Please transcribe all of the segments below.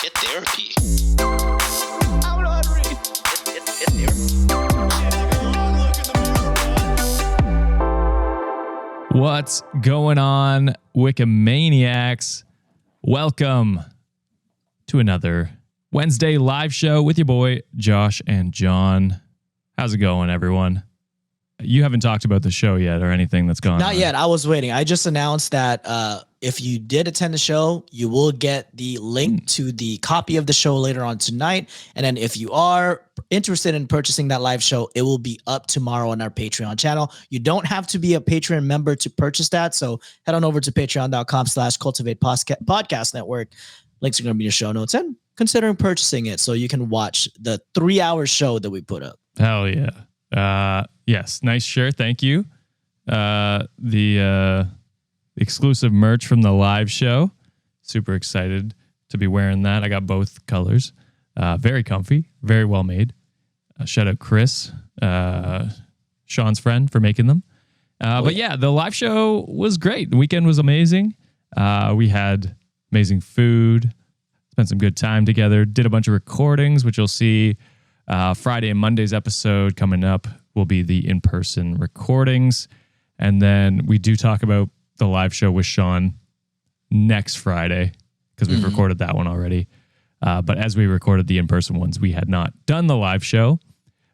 Get therapy. I'm not reading. Get therapy. What's going on, Wikimaniacs? Welcome to another Wednesday live show with your boy, Josh and John. How's it going, everyone? You haven't talked about the show yet or anything that's gone on. Not yet. I was waiting. I just announced that if you did attend the show, you will get the link to the copy of the show later on tonight. And then if you are interested in purchasing that live show, it will be up tomorrow on our Patreon channel. You don't have to be a Patreon member to purchase that. So head on over to patreon.com/cultivate podcast network. Links are going to be in your show notes and considering purchasing it so you can watch the 3-hour show that we put up. Hell yeah. Yes, nice shirt. Thank you. The exclusive merch from the live show. Super excited to be wearing that. I got both colors. Very comfy, very well made. Shout out Chris, Sean's friend, for making them. But yeah, the live show was great. The weekend was amazing. We had amazing food, spent some good time together, did a bunch of recordings, which you'll see. Friday and Monday's episode coming up will be the in-person recordings. And then we do talk about the live show with Sean next Friday because we've recorded that one already. But as we recorded the in-person ones, we had not done the live show.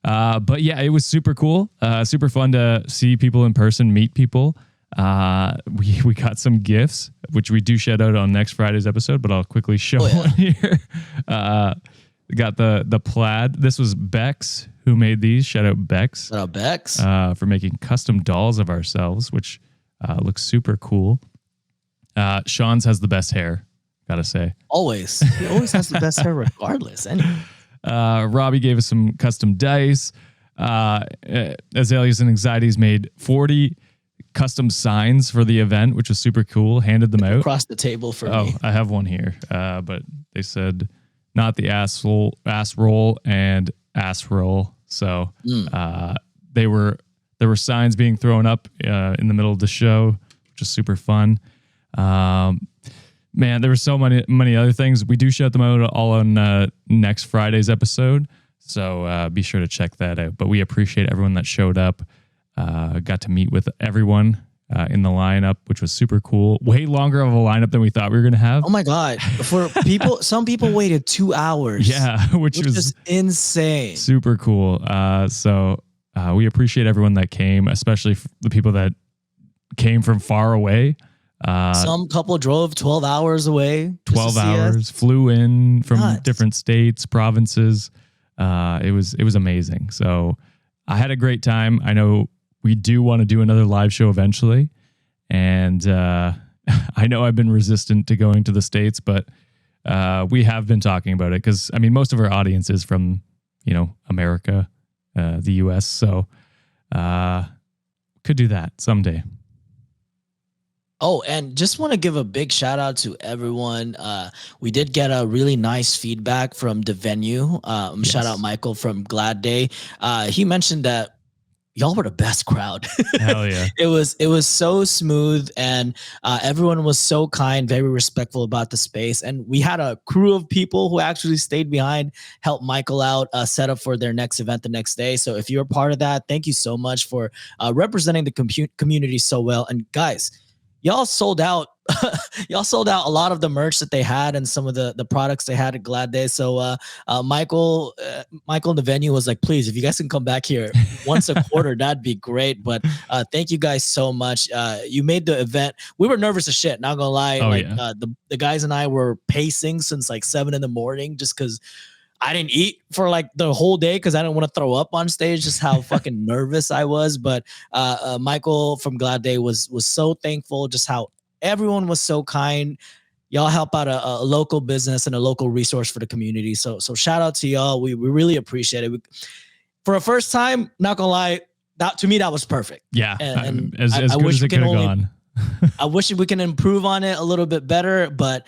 But yeah, it was super cool. Super fun to see people in person, meet people. We got some gifts, which we do shout out on next Friday's episode, but I'll quickly show one here. We got the plaid. This was Bex who made these. Shout out Bex. Shout out Bex. For making custom dolls of ourselves, which looks super cool. Sean's has the best hair, gotta say. Always. He always has the best hair regardless. Anyway. Robbie gave us some custom dice. Azaleas and Anxieties made 40 custom signs for the event, which was super cool. Handed them out. Across the table for me. Oh, I have one here. But they said not the ass roll and ass roll. So there were signs being thrown up in the middle of the show, which is super fun. Man, there were so many other things. We do shout them out all on next Friday's episode. So be sure to check that out. But we appreciate everyone that showed up. Got to meet with everyone in the lineup, which was super cool. Way longer of a lineup than we thought we were going to have. Oh my God. For people, some people waited 2 hours. Yeah, which was insane. Super cool. So we appreciate everyone that came, especially the people that came from far away. Some couple drove 12 hours away. 12 hours, flew in from Nuts. Different states, provinces. It was amazing. So I had a great time. I know we do want to do another live show eventually. And I know I've been resistant to going to the States, but we have been talking about it because, I mean, most of our audience is from, America, the US. So could do that someday. Oh, and just want to give a big shout out to everyone. We did get a really nice feedback from the venue. Yes. Shout out Michael from Glad Day. He mentioned that y'all were the best crowd. Hell yeah. It was so smooth and everyone was so kind, very respectful about the space. And we had a crew of people who actually stayed behind, helped Michael out, set up for their next event the next day. So if you're part of that, thank you so much for representing the community so well. And guys, y'all sold out. Y'all sold out a lot of the merch that they had and some of the products they had at Glad Day. So Michael in the venue was like, please, if you guys can come back here once a quarter, that'd be great. But thank you guys so much. You made the event. We were nervous as shit, not gonna lie. The guys and I were pacing since like 7 a.m. just because I didn't eat for like the whole day because I didn't want to throw up on stage, just how fucking nervous I was. But Michael from Glad Day was so thankful, just how everyone was so kind. Y'all help out a local business and a local resource for the community. So shout out to y'all. We really appreciate it. For a first time, not gonna lie, to me that was perfect. Yeah, and as good as it could have gone. I wish we can improve on it a little bit better, but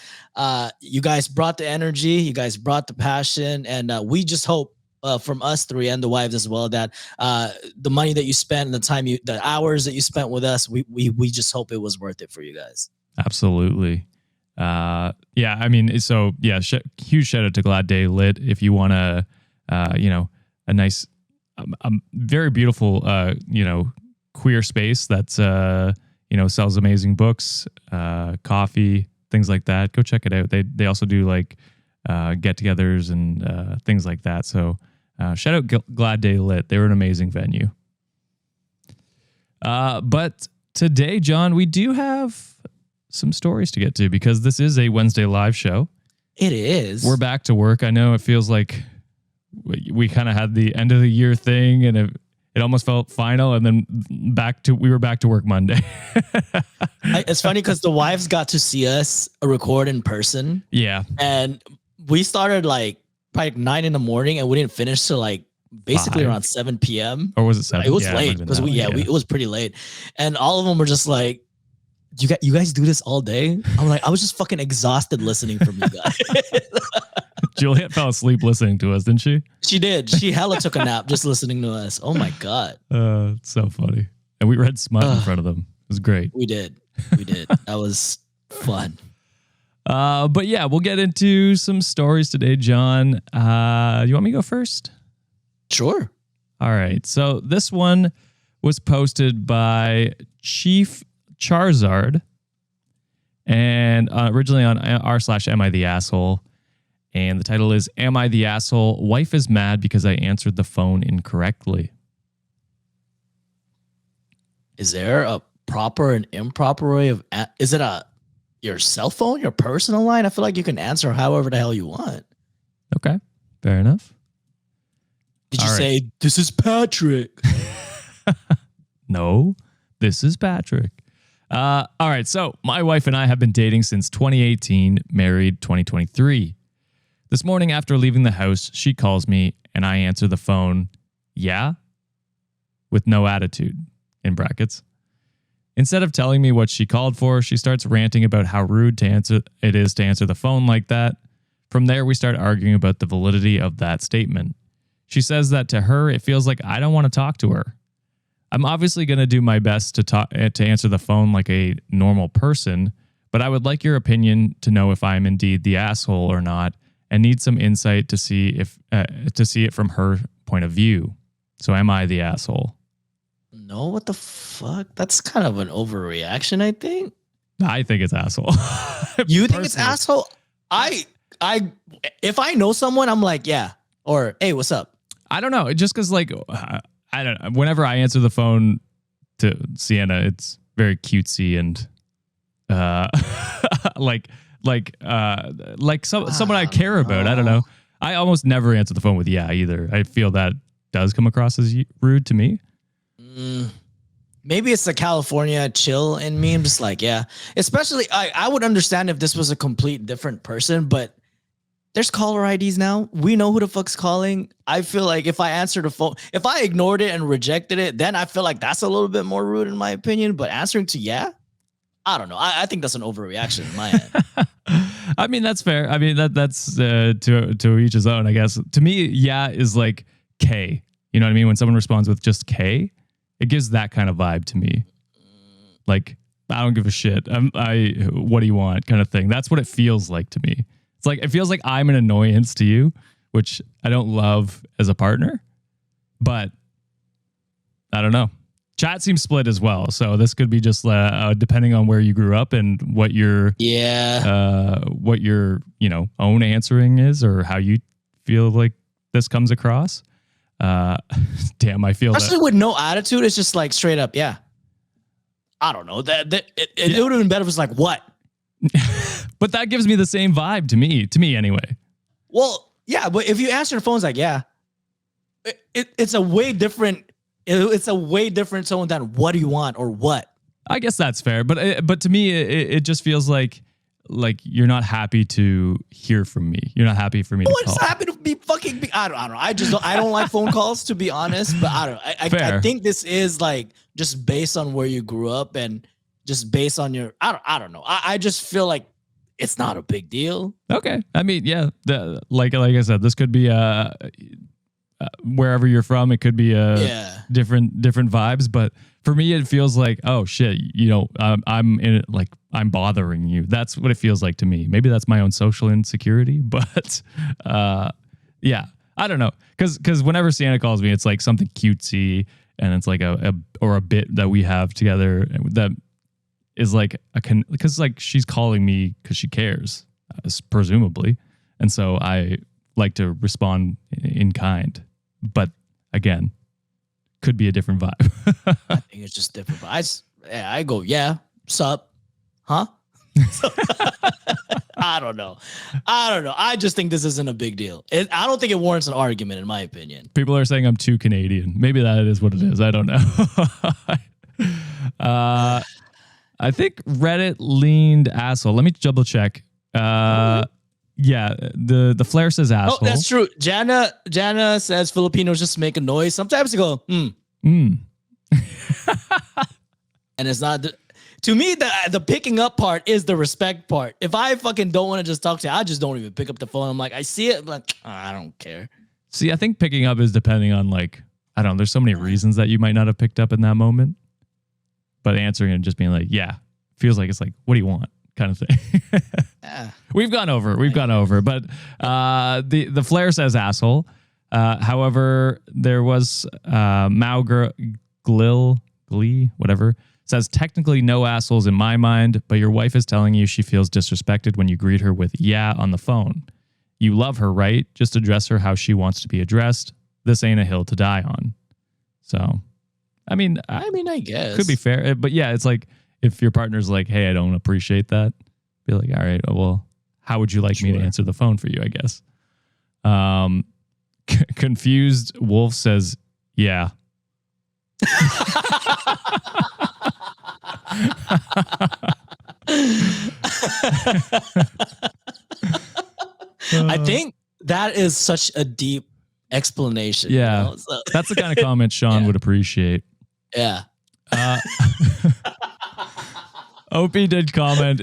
you guys brought the energy, you guys brought the passion, and we just hope from us three and the wives as well that the money that you spent and the hours that you spent with us, we just hope it was worth it for you guys. Absolutely. Yeah, I mean, so yeah, huge shout out to Glad Day Lit. If you want a a nice, very beautiful, queer space that's, sells amazing books, coffee, things like that, go check it out. They also do like get-togethers and things like that. So shout out Glad Day Lit. They were an amazing venue. But today, John, we do have some stories to get to because this is a Wednesday live show. It is. We're back to work. I know it feels like we kind of had the end of the year thing and it almost felt final, and then we were back to work Monday. It's funny because the wives got to see us record in person. Yeah. And we started like probably 9 in the morning and we didn't finish till like basically 5. around 7 p.m. Or was it 7? It was late because it was pretty late. And all of them were just like, you guys do this all day? I'm like, I was just fucking exhausted listening from you guys. Juliet fell asleep listening to us, didn't she? She did. She hella took a nap just listening to us. Oh my God. It's so funny. And we read smut in front of them. It was great. We did. That was fun. But yeah, we'll get into some stories today, John. You want me to go first? Sure. All right. So this one was posted by Chief Charizard and originally on r/am I the asshole. And the title is, Am I the Asshole? Wife is mad because I answered the phone incorrectly. Is there a proper and improper way of, is it your cell phone, your personal line? I feel like you can answer however the hell you want. Okay. Fair enough. Did you say, this is Patrick? No, this is Patrick. All right. So my wife and I have been dating since 2018, married 2023. This morning after leaving the house, she calls me and I answer the phone, yeah, with no attitude, in brackets. Instead of telling me what she called for, she starts ranting about how rude it is to answer the phone like that. From there, we start arguing about the validity of that statement. She says that to her, it feels like I don't want to talk to her. I'm obviously going to do my best to answer the phone like a normal person, but I would like your opinion to know if I'm indeed the asshole or not, and need some insight to see it from her point of view. So am I the asshole? No, what the fuck? That's kind of an overreaction, I think. I think it's asshole. You think it's asshole? If I know someone, I'm like, yeah. Or, hey, what's up? I don't know. Just because, like, I don't know. Whenever I answer the phone to Sienna, it's very cutesy and someone I care about. I don't know. I almost never answer the phone with yeah either. I feel that does come across as rude to me. Maybe it's the California chill in me. I'm just like, yeah. Especially, I would understand if this was a complete different person, but there's caller IDs now. We know who the fuck's calling. I feel like if I answered the phone, if I ignored it and rejected it, then I feel like that's a little bit more rude in my opinion. But answering to yeah, I don't know. I think that's an overreaction in my end. I mean, that's fair. I mean, that's to each his own, I guess. To me, yeah is like K. You know what I mean? When someone responds with just K, it gives that kind of vibe to me. Like, I don't give a shit. What do you want? Kind of thing. That's what it feels like to me. It's like, it feels like I'm an annoyance to you, which I don't love as a partner, but I don't know. Chat seems split as well. So this could be just depending on where you grew up and what your own answering is or how you feel like this comes across. Damn, I feel especially with no attitude. It's just like straight up. Yeah. I don't know it would have been better if it's like, what? But that gives me the same vibe to me anyway. Well, yeah, but if you answer the phone, it's like, yeah, it's a way different tone than what do you want or what? I guess that's fair, but to me, it just feels like you're not happy to hear from me. You're not happy for me to call. I'm just happy to be fucking. I don't know. I don't like phone calls, to be honest. But I don't. I think this is like just based on where you grew up and just based on your. I don't know. I just feel like it's not a big deal. Okay. I mean, yeah. Like I said, this could be wherever you're from, it could be different vibes. But for me, it feels like, oh shit, I'm in it, like I'm bothering you. That's what it feels like to me. Maybe that's my own social insecurity, but yeah, I don't know. Because whenever Sienna calls me, it's like something cutesy, and it's like a bit that we have together that is like because like she's calling me because she cares, presumably, and so I like to respond in kind. But again, could be a different vibe. I think it's just different. I go, yeah, sup, huh? I don't know. I just think this isn't a big deal. I don't think it warrants an argument, in my opinion. People are saying I'm too Canadian. Maybe that is what it is. I don't know. I think Reddit leaned asshole. Let me double check. Yeah, the flare says asshole. Oh, that's true. Jana says Filipinos just make a noise. Sometimes they go, and it's not. To me, the picking up part is the respect part. If I fucking don't want to just talk to you, I just don't even pick up the phone. I'm like, I see it, but I don't care. See, I think picking up is depending on like, I don't know. There's so many reasons that you might not have picked up in that moment, but answering and just being like, yeah, feels like it's like, what do you want? Kind of thing. We've gone over, but the flare says asshole. However, there was Glee, whatever, says technically no assholes in my mind, but your wife is telling you she feels disrespected when you greet her with yeah on the phone. You love her, right? Just address her how she wants to be addressed. This ain't a hill to die on. So, I mean, I guess could be fair, but yeah, it's like, if your partner's like, hey, I don't appreciate that, be like, all right, well, how would you like me to answer the phone for you, I guess? Confused Wolf says, yeah. I think that is such a deep explanation. Yeah, So, that's the kind of comment Sean would appreciate. Yeah. Opie did comment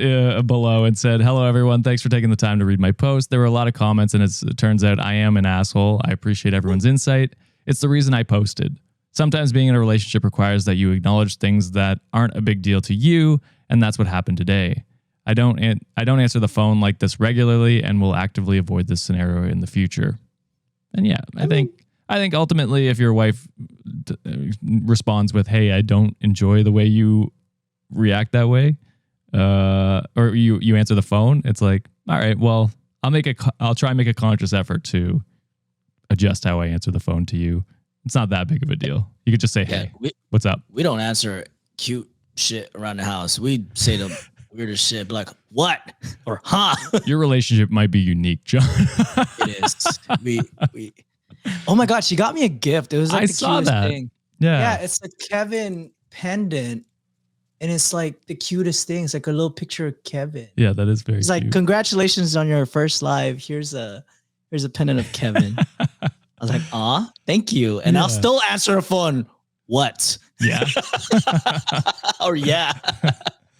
below and said, hello, everyone. Thanks for taking the time to read my post. There were a lot of comments, and it turns out I am an asshole. I appreciate everyone's insight. It's the reason I posted. Sometimes being in a relationship requires that you acknowledge things that aren't a big deal to you, and that's what happened today. I don't answer the phone like this regularly and will actively avoid this scenario in the future. And yeah, I think ultimately if your wife responds with, hey, I don't enjoy the way you react that way, or you answer the phone, it's like, all right, well, I'll try and make a conscious effort to adjust how I answer the phone to you. It's not that big of a deal. You could just say, hey, what's up? We don't answer cute shit around the house. We say the weirdest shit, like, what? Or, huh? Your relationship might be unique, John. It is. We oh my God, she got me a gift. It was like the cutest thing. Yeah, it's a Kevin pendant. And it's like the cutest thing. It's like a little picture of Kevin. Yeah, that is very cute. It's like, congratulations on your first live. Here's a pendant of Kevin. I was like, aw, thank you. And I'll still answer a phone. What? Yeah. Or yeah.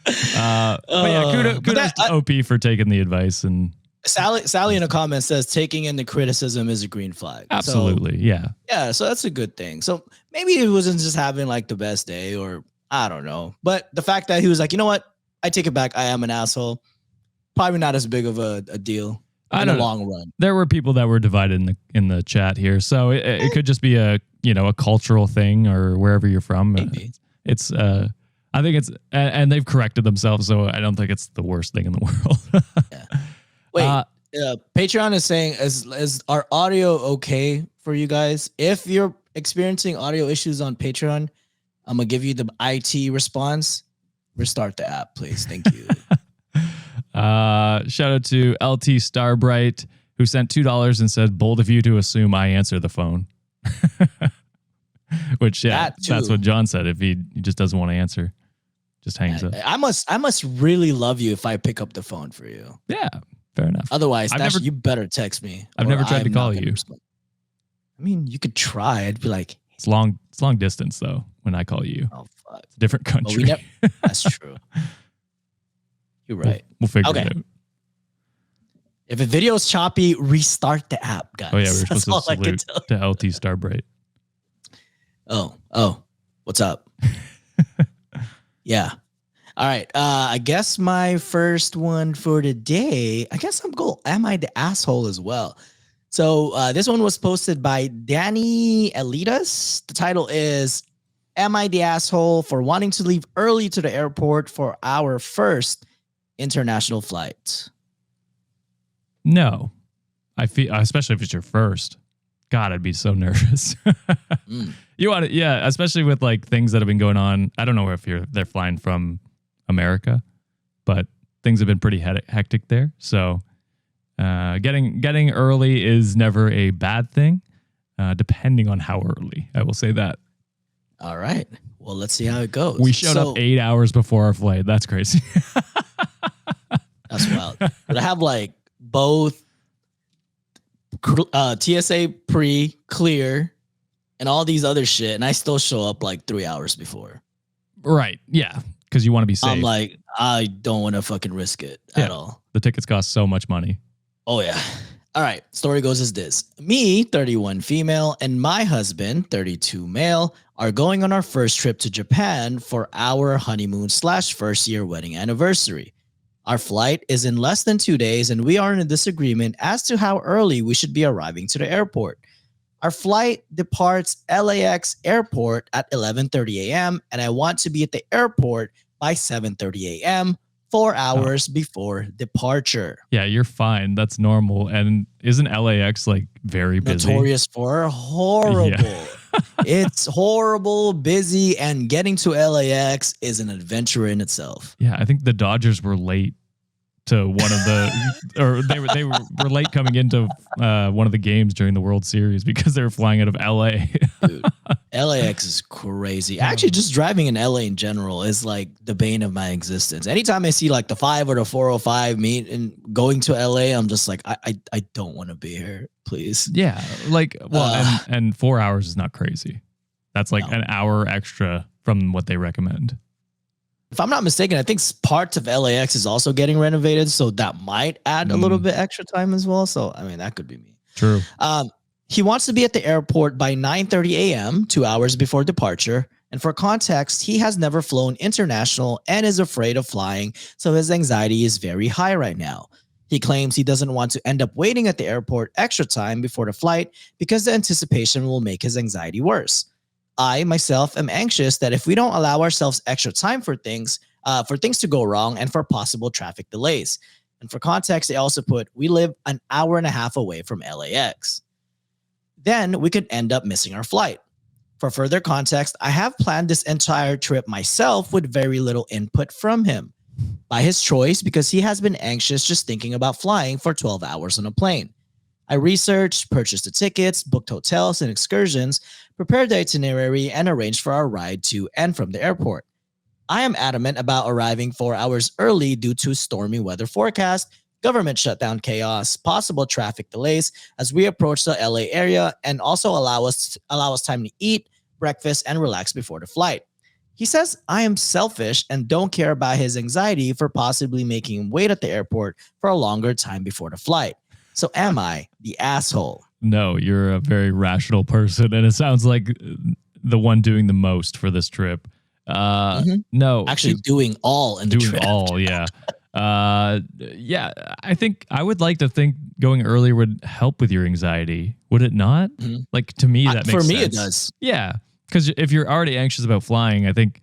But yeah, kudos to OP for taking the advice. And Sally in a comment says taking in the criticism is a green flag. Absolutely. So, yeah. So that's a good thing. So maybe he wasn't just having like the best day, or I don't know. But the fact that he was like, you know what? I take it back. I am an asshole. Probably not as big of a deal in the long run. There were people that were divided in the chat here. So it could just be a cultural thing, or wherever you're from. Maybe. It's I think it's, and they've corrected themselves. So I don't think it's the worst thing in the world. Yeah. Wait, Patreon is saying, is our audio okay for you guys? If you're experiencing audio issues on Patreon, I'm going to give you the IT response. Restart the app, please. Thank you. Shout out to LT Starbright, who sent $2 and said, bold of you to assume I answer the phone. Which, that's what John said. If he just doesn't want to answer, just hangs up. I must really love you if I pick up the phone for you. Yeah, fair enough. Otherwise, you better text me. I've never tried to call you. I mean, you could try. I'd be like, it's long distance though. When I call you, oh fuck, it's a different country. That's true. You're right. We'll figure it out. If a video is choppy, restart the app, guys. Oh yeah, we were supposed That's to all I can salute tell. to LT Starbright. Oh, what's up? Yeah. All right. I guess my first one for today, I guess I'm going, am I the asshole as well? So this one was posted by Danny Elitas. The title is, am I the asshole for wanting to leave early to the airport for our first international flight? No, I feel, especially if it's your first. God, I'd be so nervous. You want to, yeah, especially with like things that have been going on. I don't know if they're flying from America, but things have been pretty hectic there. So getting early is never a bad thing, depending on how early. I will say that. All right. Well, let's see how it goes. We showed up 8 hours before our flight. That's crazy. That's wild. But I have like both TSA pre-clear and all these other shit, and I still show up like 3 hours before. Right. Yeah. Because you want to be safe. I'm like, I don't want to fucking risk it at all. The tickets cost so much money. Oh, yeah. All right. Story goes as this. Me, 31 female, and my husband, 32 male, are going on our first trip to Japan for our honeymoon / first year wedding anniversary. Our flight is in less than 2 days, and we are in a disagreement as to how early we should be arriving to the airport. Our flight departs LAX airport at 11:30 a.m., and I want to be at the airport by 7:30 a.m., 4 hours before departure. Yeah, you're fine. That's normal. And isn't LAX like very busy? Notorious for horrible. Yeah. It's horrible, busy, and getting to LAX is an adventure in itself. Yeah, I think the Dodgers were late to one of the, or they were late coming into one of the games during the World Series because they were flying out of LA. Dude, LAX is crazy. Actually, just driving in LA in general is like the bane of my existence. Anytime I see like the 5 or the 405 meet and going to LA, I'm just like, I don't want to be here, please. Yeah, like, well, and 4 hours is not crazy. That's like an hour extra from what they recommend. If I'm not mistaken, I think parts of LAX is also getting renovated, so that might add a little bit extra time as well. So, I mean, that could be me. True. He wants to be at the airport by 9:30 a.m., 2 hours before departure. And for context, he has never flown international and is afraid of flying, so his anxiety is very high right now. He claims he doesn't want to end up waiting at the airport extra time before the flight because the anticipation will make his anxiety worse. I, myself, am anxious that if we don't allow ourselves extra time for things to go wrong and for possible traffic delays. And for context, they also put, we live an hour and a half away from LAX. Then we could end up missing our flight. For further context, I have planned this entire trip myself with very little input from him. By his choice, because he has been anxious just thinking about flying for 12 hours on a plane. I researched, purchased the tickets, booked hotels and excursions, prepared the itinerary, and arranged for our ride to and from the airport. I am adamant about arriving 4 hours early due to stormy weather forecast, government shutdown chaos, possible traffic delays as we approach the LA area, and also allow us time to eat, breakfast, and relax before the flight. He says I am selfish and don't care about his anxiety for possibly making him wait at the airport for a longer time before the flight. So am I the asshole? No, you're a very rational person, and it sounds like the one doing the most for this trip. No, actually doing all in the trip. Yeah. Yeah, I think I would like to think going earlier would help with your anxiety. Would it not? Mm-hmm. Like, to me, that makes sense. For me, it does. Yeah, because if you're already anxious about flying, I think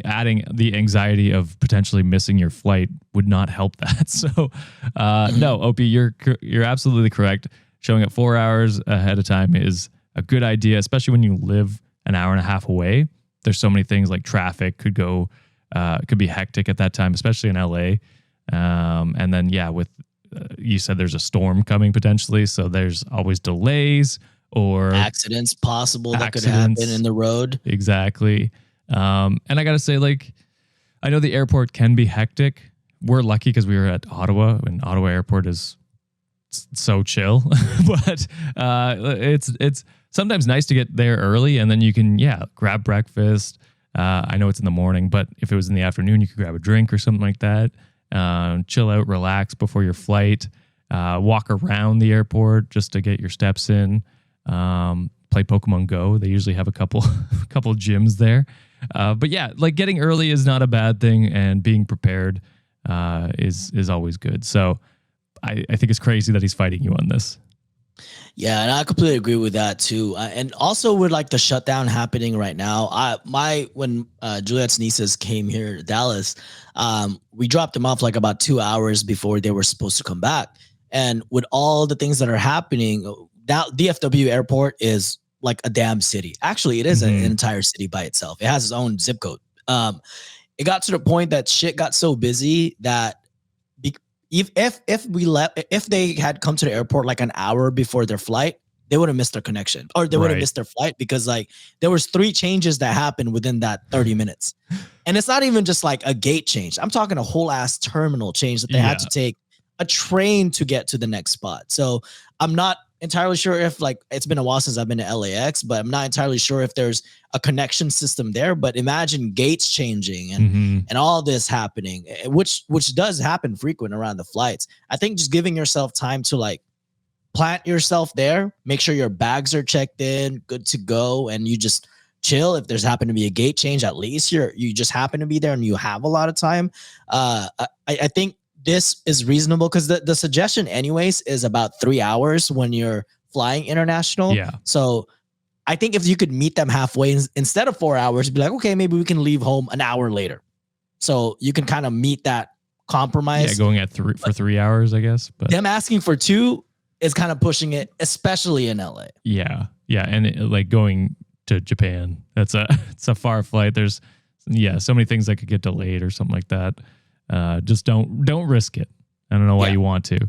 adding the anxiety of potentially missing your flight would not help that. So, no, Opie, you're absolutely correct. Showing up 4 hours ahead of time is a good idea, especially when you live an hour and a half away. There's so many things like traffic could be hectic at that time, especially in LA. And then, yeah, with you said there's a storm coming potentially, so there's always delays or accidents possible that could happen in the road. Exactly. And I got to say, like, I know the airport can be hectic. We're lucky because we were at Ottawa, and Ottawa airport is so chill, but it's sometimes nice to get there early, and then you can, grab breakfast. I know it's in the morning, but if it was in the afternoon, you could grab a drink or something like that. Chill out, relax before your flight. walk around the airport just to get your steps in. Play Pokemon Go. They usually have a couple gyms there. But yeah, like getting early is not a bad thing, and being prepared is always good. So I think it's crazy that he's fighting you on this. Yeah, and I completely agree with that too. And also with like the shutdown happening right now, when Juliet's nieces came here to Dallas, we dropped them off like about 2 hours before they were supposed to come back. And with all the things that are happening, now DFW airport is like a damn city. Actually, it is an entire city by itself. It has its own zip code. It got to the point that shit got so busy that if they had come to the airport like an hour before their flight, they would have missed their connection, or they would have missed their flight, because like there was 3 changes that happened within that 30 minutes. And it's not even just like a gate change. I'm talking a whole ass terminal change that they had to take a train to get to the next spot. So I'm not entirely sure if, like, it's been a while since I've been to LAX, but I'm not entirely sure if there's a connection system there. But imagine gates changing and all this happening, which does happen frequent around the flights. I think just giving yourself time to like plant yourself there, make sure your bags are checked in, good to go, and you just chill. If there's happened to be a gate change, at least you just happen to be there and you have a lot of time. I think this is reasonable, because the suggestion anyways is about 3 hours when you're flying international. Yeah. So I think if you could meet them halfway instead of 4 hours, be like, okay, maybe we can leave home an hour later. So you can kind of meet that compromise. Yeah, going at for 3 hours, I guess. But them asking for 2 is kind of pushing it, especially in LA. Yeah. Yeah. And like going to Japan, it's a far flight. There's so many things that could get delayed or something like that. Just don't risk it. I don't know why you want to.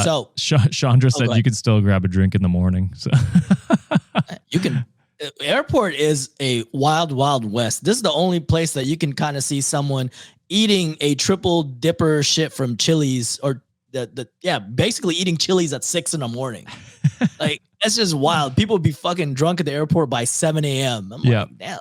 So Chandra said you can still grab a drink in the morning. So you can. Airport is a wild, wild west. This is the only place that you can kind of see someone eating a triple dipper shit from Chili's, or basically eating Chili's at 6 a.m. Like, that's just wild. People be fucking drunk at the airport by 7 a.m. I'm like, damn,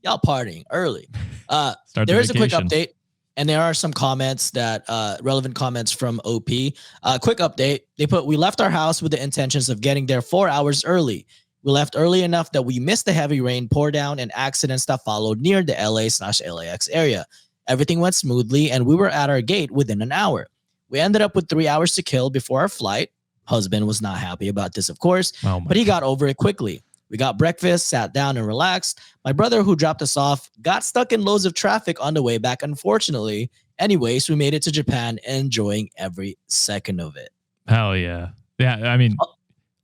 y'all partying early. There is a quick update. And there are some comments that relevant comments from OP. Quick update. They put, we left our house with the intentions of getting there 4 hours early. We left early enough that we missed the heavy rain pour down and accidents that followed near the LA/LAX area. Everything went smoothly and we were at our gate within an hour. We ended up with 3 hours to kill before our flight. Husband was not happy about this, of course, but he got over it quickly. We got breakfast, sat down and relaxed. My brother, who dropped us off, got stuck in loads of traffic on the way back, unfortunately. Anyways, we made it to Japan, enjoying every second of it. Hell yeah. Yeah, I mean,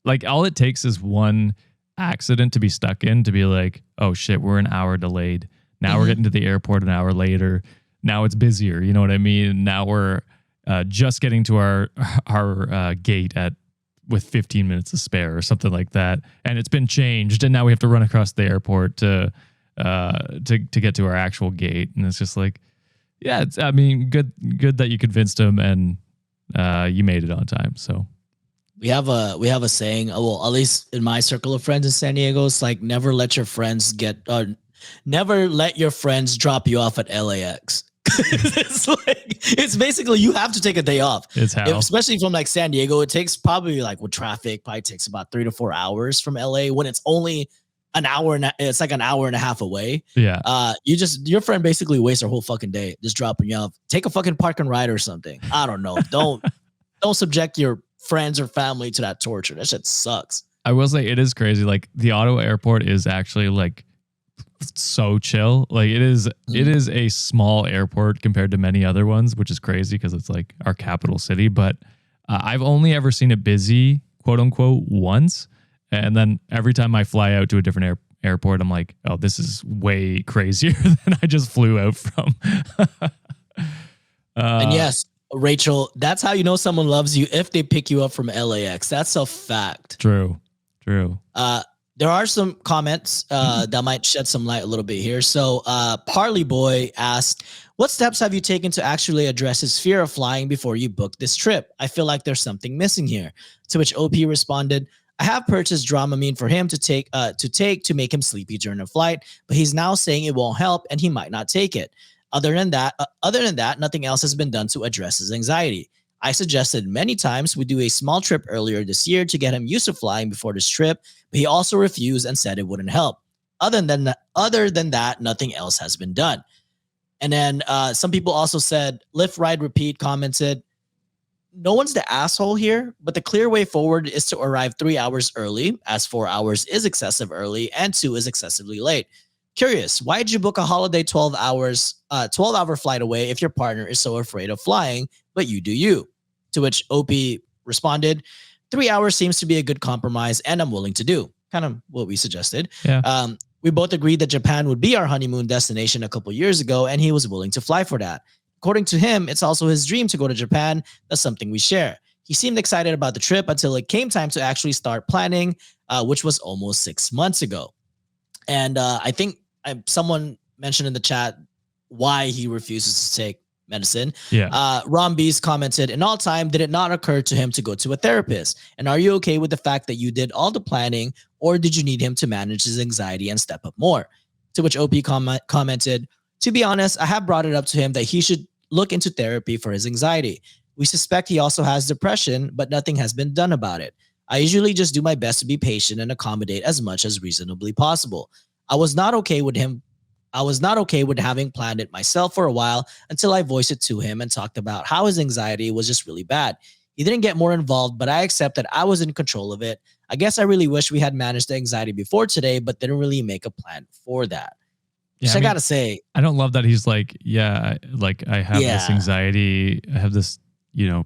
like, all it takes is one accident to be stuck in, to be like, oh shit, we're an hour delayed. Now we're getting to the airport an hour later. Now it's busier. You know what I mean? Now we're just getting to our gate with 15 minutes to spare or something like that, and it's been changed, and now we have to run across the airport to get to our actual gate. And it's just like, yeah, it's, I mean, good that you convinced him and you made it on time. So we have a saying, well, at least in my circle of friends in San Diego, it's like, never let your friends drop you off at LAX. it's basically, you have to take a day off. Especially from like San Diego, it takes probably, like, with traffic, probably takes about 3 to 4 hours from LA, when it's only an hour and it's like an hour and a half away. Yeah. Your friend basically wastes her whole fucking day just dropping you off. Take a fucking park and ride or something. I don't know. Don't subject your friends or family to that torture. That shit sucks. I will say, it is crazy. Like, the Ottawa airport is actually like so chill. Like, it is a small airport compared to many other ones, which is crazy because it's like our capital city. But I've only ever seen it busy, quote unquote, once. And then every time I fly out to a different airport, I'm like, oh, this is way crazier than I just flew out from. And yes, Rachel, that's how you know someone loves you, if they pick you up from LAX. That's a fact. True. There are some comments that might shed some light a little bit here. So Parley Boy asked, what steps have you taken to actually address his fear of flying before you booked this trip? I feel like there's something missing here. To which OP responded, I have purchased Dramamine for him to take to make him sleepy during the flight, but he's now saying it won't help and he might not take it. Other than that, nothing else has been done to address his anxiety. I suggested many times we do a small trip earlier this year to get him used to flying before this trip, but he also refused and said it wouldn't help. Other than that, nothing else has been done. And then some people also said, lift, ride, repeat, commented, no one's the asshole here, but the clear way forward is to arrive 3 hours early, as 4 hours is excessive early and 2 is excessively late. Curious, why did you book a holiday 12-hour flight away if your partner is so afraid of flying, but you do you? To which OP responded, 3 hours seems to be a good compromise and I'm willing to do. Kind of what we suggested. Yeah. We both agreed that Japan would be our honeymoon destination a couple years ago, and he was willing to fly for that. According to him, it's also his dream to go to Japan. That's something we share. He seemed excited about the trip until it came time to actually start planning, which was almost 6 months ago. And I think someone mentioned in the chat why he refuses to take medicine. Yeah. Ron Bees commented, in all time, did it not occur to him to go to a therapist? And are you okay with the fact that you did all the planning, or did you need him to manage his anxiety and step up more? To which OP commented, to be honest, I have brought it up to him that he should look into therapy for his anxiety. We suspect he also has depression, but nothing has been done about it. I usually just do my best to be patient and accommodate as much as reasonably possible. I was not okay with having planned it myself for a while until I voiced it to him and talked about how his anxiety was just really bad. He didn't get more involved, but I accept that I was in control of it. I guess I really wish we had managed the anxiety before today, but didn't really make a plan for that. Yeah, I gotta say, I don't love that he's like, yeah, like I have this anxiety, I have this,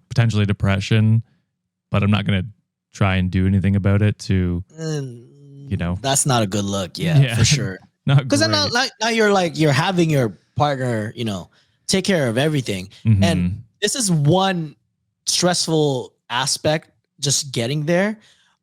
potentially depression, but I'm not going to try and do anything about it to, that's not a good look. Yeah. For sure. Because then now you're having your partner, take care of everything. Mm-hmm. And this is one stressful aspect, just getting there.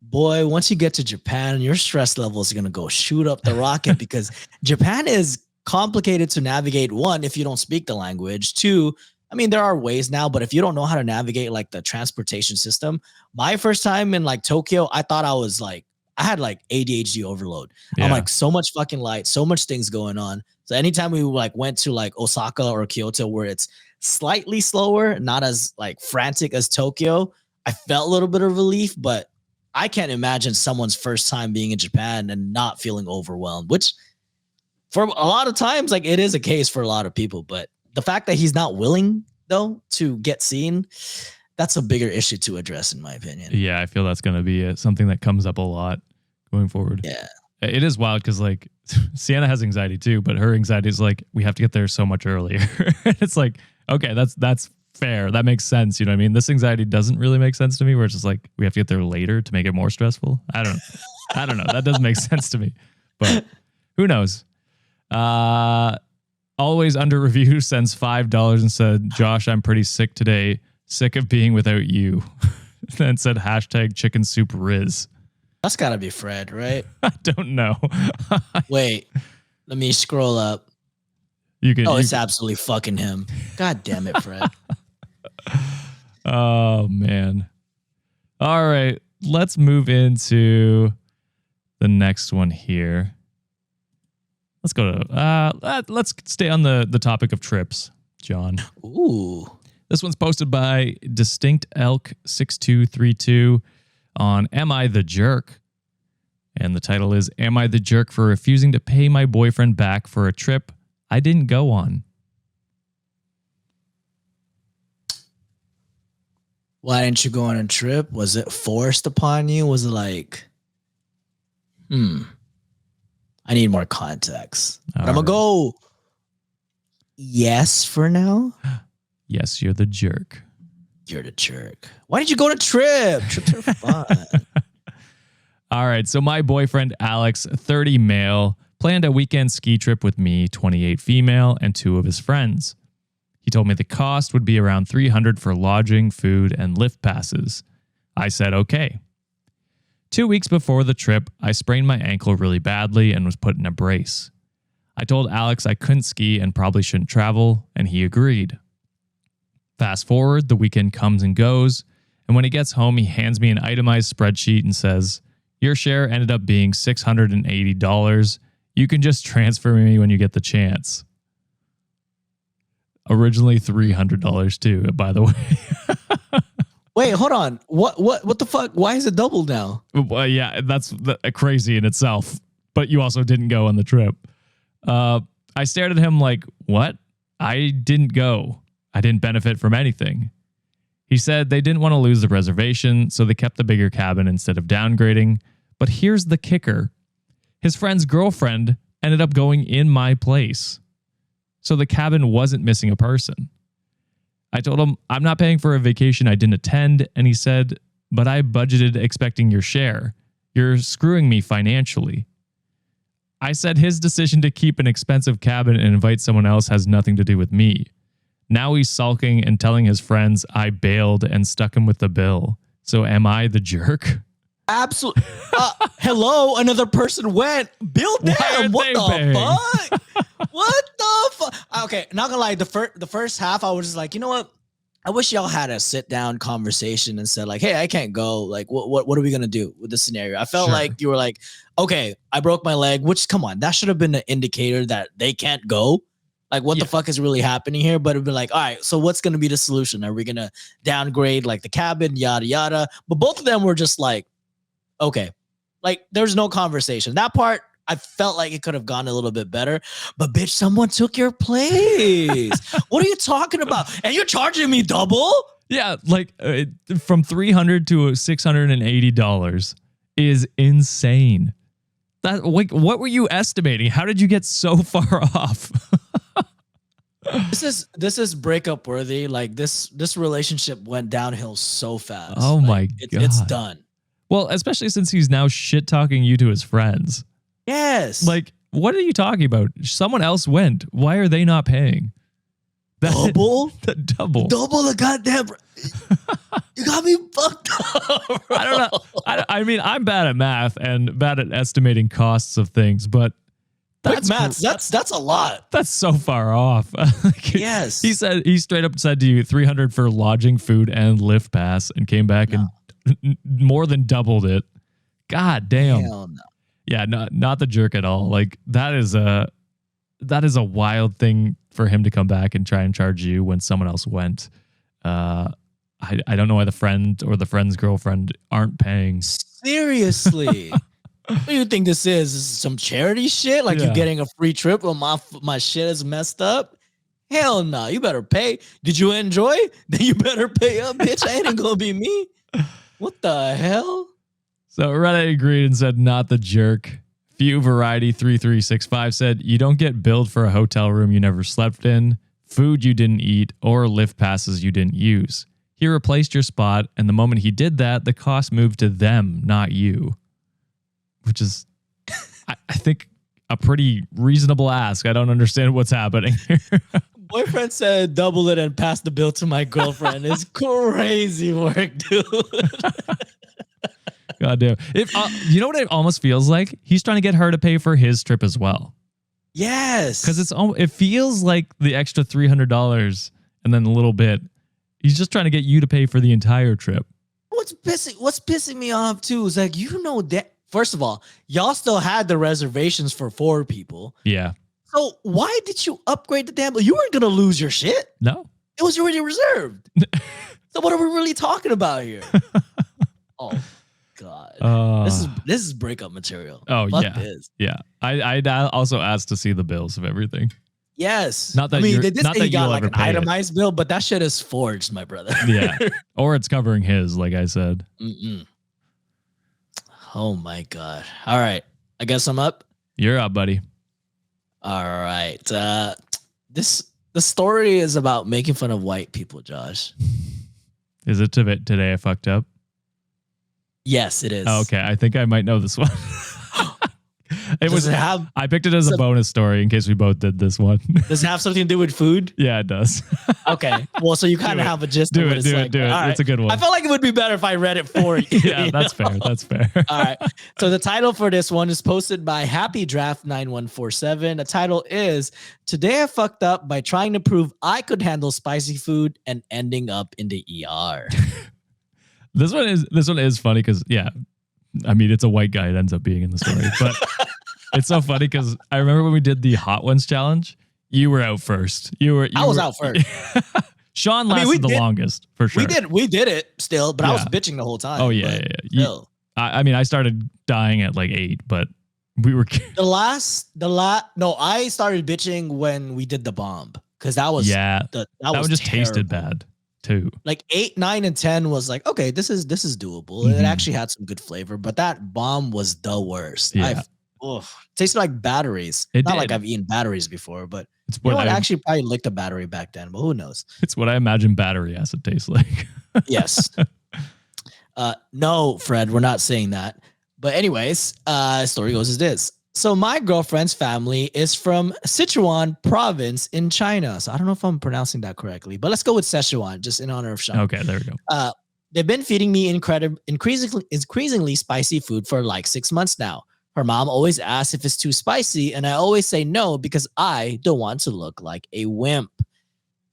Boy, once you get to Japan, your stress level is going to go shoot up the rocket because Japan is complicated to navigate. One, if you don't speak the language. Two, I mean, there are ways now, but if you don't know how to navigate like the transportation system, my first time in like Tokyo, I thought I had like ADHD overload. Yeah. I'm like, so much fucking light, so much things going on. So anytime we like went to like Osaka or Kyoto where it's slightly slower, not as like frantic as Tokyo, I felt a little bit of relief, but I can't imagine someone's first time being in Japan and not feeling overwhelmed, which for a lot of times, like it is a case for a lot of people, but the fact that he's not willing though to get seen, that's a bigger issue to address in my opinion. Yeah. I feel that's going to be something that comes up a lot going forward. Yeah. It is wild because like Sienna has anxiety too, but her anxiety is like, we have to get there so much earlier. It's like, okay, that's fair. That makes sense. You know what I mean? This anxiety doesn't really make sense to me where it's just like, we have to get there later to make it more stressful. I don't know. That doesn't make sense to me, but who knows? Always Under Review sends $5 and said, Josh, I'm pretty sick today. Sick of being without you. Then said hashtag chicken soup Riz. That's gotta be Fred, right? I don't know. Wait, let me scroll up. It's absolutely fucking him. God damn it, Fred. Oh, man. All right. Let's move into the next one here. Let's go to, let's stay on the topic of trips, John. Ooh. This one's posted by Distinct Elk 6232 on Am I the Jerk? And the title is, Am I the Jerk for refusing to pay my boyfriend back for a trip I didn't go on? Why didn't you go on a trip? Was it forced upon you? Was it like, I need more context. But I'm going to go yes for now. Yes, you're the jerk. You're the jerk. Why did you go to trip? Trips are fun. All right. So my boyfriend, Alex, 30 male, planned a weekend ski trip with me, 28 female, and 2 of his friends. He told me the cost would be around $300 for lodging, food, and lift passes. I said, okay. 2 weeks before the trip, I sprained my ankle really badly and was put in a brace. I told Alex I couldn't ski and probably shouldn't travel, and he agreed. Fast forward, the weekend comes and goes, and when he gets home, he hands me an itemized spreadsheet and says, your share ended up being $680. You can just transfer me when you get the chance. Originally $300 too, by the way. Wait, hold on. What the fuck? Why is it doubled now? Well, yeah, that's crazy in itself. But you also didn't go on the trip. I stared at him like, what? I didn't go. I didn't benefit from anything. He said they didn't want to lose the reservation, so they kept the bigger cabin instead of downgrading. But here's the kicker. His friend's girlfriend ended up going in my place. So the cabin wasn't missing a person. I told him, I'm not paying for a vacation I didn't attend. And he said, but I budgeted expecting your share. You're screwing me financially. I said his decision to keep an expensive cabin and invite someone else has nothing to do with me. Now he's sulking and telling his friends I bailed and stuck him with the bill. So am I the jerk? Absolutely. Hello, another person went. Bill damn. What the fuck? What the fuck? Okay, not gonna lie. The first half, I was just like, you know what? I wish y'all had a sit down conversation and said like, hey, I can't go. Like, what are we gonna do with this scenario? I felt like you were like, okay, I broke my leg. Which, come on, that should have been an indicator that they can't go. Like, what the fuck is really happening here? But it'd be like, all right, so what's gonna be the solution? Are we gonna downgrade like the cabin, yada yada? But both of them were just like, okay, like there's no conversation. That part, I felt like it could have gone a little bit better, but bitch, someone took your place. What are you talking about? And you're charging me double? Yeah, like from $300 to $680 is insane. That like, what were you estimating? How did you get so far off? This is breakup worthy. Like this relationship went downhill so fast. Oh like, my God. It's done. Well, especially since he's now shit talking you to his friends. Yes. Like, what are you talking about? Someone else went. Why are they not paying? Double? Double. Double the goddamn. You got me fucked up. Bro. I don't know. I mean, I'm bad at math and bad at estimating costs of things, but that's a lot. That's so far off. Like, yes. He straight up said to you $300 for lodging, food, and lift pass, and came back and more than doubled it. God damn. Hell no. Yeah, not the jerk at all. Like that is a wild thing for him to come back and try and charge you when someone else went. I don't know why the friend or the friend's girlfriend aren't paying. Seriously. What do you think this is? This is some charity shit? Like you're getting a free trip when my shit is messed up? Hell no. You better pay. Did you enjoy? Then you better pay up, bitch. I ain't gonna be me. What the hell? So Reddit agreed and said, not the jerk. Few Variety 3365 said, you don't get billed for a hotel room you never slept in, food you didn't eat, or lift passes you didn't use. He replaced your spot, and the moment he did that, the cost moved to them, not you. Which is, I think, a pretty reasonable ask. I don't understand what's happening here. Boyfriend said double it and pass the bill to my girlfriend. It's crazy work, dude. God damn. You know what it almost feels like? He's trying to get her to pay for his trip as well. Yes. Because it feels like the extra $300 and then a little bit. He's just trying to get you to pay for the entire trip. What's pissing me off too is like, you know that, first of all, y'all still had the reservations for 4 people. Yeah. So why did you upgrade the damn? You weren't going to lose your shit. No. It was already reserved. So what are we really talking about here? Oh, God. This is breakup material. Oh, Fuck yeah. This. Yeah. I also asked to see the bills of everything. Yes. Not that they not that got you'll like ever an pay itemized bill, but that shit is forged, my brother. Yeah. Or it's covering his, like I said. Mm-mm. Oh my God. All right. I guess I'm up. You're up, buddy. All right. The story is about making fun of white people, Josh. Is it today I fucked up? Yes, it is. Oh, okay. I think I might know this one. I picked it as a bonus story in case we both did this one. Does it have something to do with food? Yeah, it does. Okay. Well, so you kind of have a gist of what it's like. Do it. Right. It's a good one. I felt like it would be better if I read it for you. Yeah, that's fair. That's fair. All right. So the title for this one is posted by Happy Draft 9147. The title is "Today I fucked up by trying to prove I could handle spicy food and ending up in the ER." This one is funny because I mean it's a white guy that ends up being in the story, but it's so funny because I remember when we did the Hot Ones challenge, you were out first. I was out first. Sean I mean, lasted the longest for sure. We did it still, but I was Yeah. bitching the whole time. Oh yeah, but yeah. still. I mean, I started dying at like 8, but we were No, I started bitching when we did the bomb because that was that one just tasted bad too. Like 8, 9, and 10 was like, okay, this is doable. It actually had some good flavor, but that bomb was the worst. Yeah. Tasted like batteries. Not like I've eaten batteries before, but it's you know what? I actually probably licked a battery back then, but who knows? It's what I imagine battery acid tastes like. Yes. No, Fred, we're not saying that. But anyways, story goes as this. So my girlfriend's family is from Sichuan province in China. So I don't know if I'm pronouncing that correctly, but let's go with Sichuan just in honor of Sean. Okay, there we go. They've been feeding me increasingly spicy food for like 6 months now. Her mom always asks if it's too spicy, and I always say no because I don't want to look like a wimp.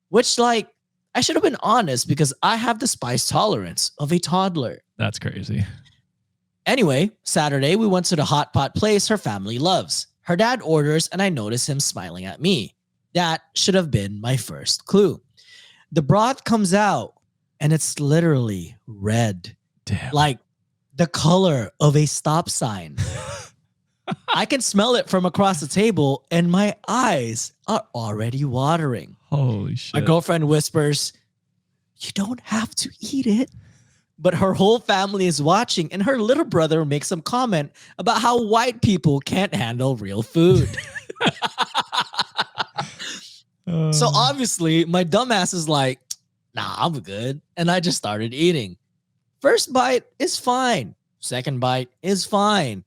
Which, like, I should have been honest because I have the spice tolerance of a toddler. That's crazy. Anyway, Saturday, we went to the hot pot place her family loves. Her dad orders, and I notice him smiling at me. That should have been my first clue. The broth comes out, and it's literally red. Damn. Like the color of a stop sign. I can smell it from across the table, and my eyes are already watering. Holy shit. My girlfriend whispers, "You don't have to eat it." But her whole family is watching, and her little brother makes some comment about how white people can't handle real food. So obviously, my dumbass is like, nah, I'm good. And I just started eating. First bite is fine. Second bite is fine.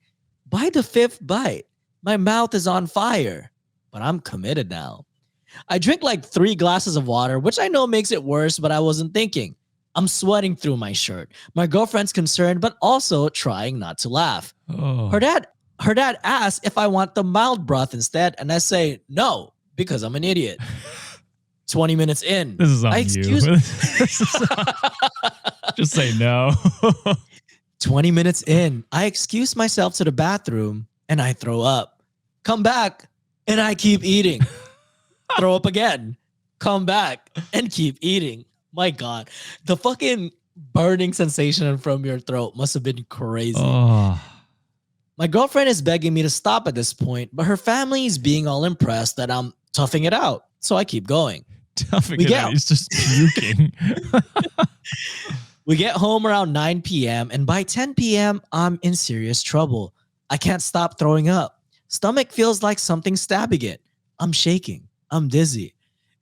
By the 5th bite, my mouth is on fire, but I'm committed now. I drink like 3 glasses of water, which I know makes it worse, but I wasn't thinking. I'm sweating through my shirt. My girlfriend's concerned, but also trying not to laugh. Oh. Her dad asks if I want the mild broth instead, and I say no, because I'm an idiot. 20 minutes in. This is on you. Just say no. 20 minutes in, I excuse myself to the bathroom and I throw up. Come back and I keep eating. Throw up again. Come back and keep eating. My God. The fucking burning sensation from your throat must have been crazy. Oh. My girlfriend is begging me to stop at this point, but her family is being all impressed that I'm toughing it out. So I keep going. Toughing it out. He's just puking. We get home around 9 p.m. and by 10 p.m., I'm in serious trouble. I can't stop throwing up. Stomach feels like something stabbing it. I'm shaking. I'm dizzy.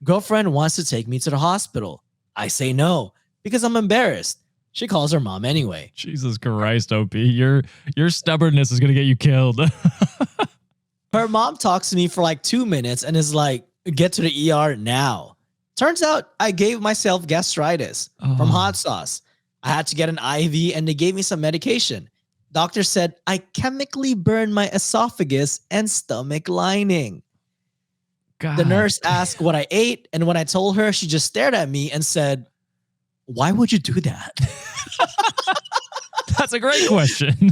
Girlfriend wants to take me to the hospital. I say no because I'm embarrassed. She calls her mom anyway. Jesus Christ, OP. Your stubbornness is going to get you killed. Her mom talks to me for like 2 minutes and is like, get to the ER now. Turns out I gave myself gastritis from hot sauce. I had to get an IV and they gave me some medication. Doctor said I chemically burned my esophagus and stomach lining. God. The nurse asked what I ate, and when I told her, she just stared at me and said, "Why would you do that?" That's a great question.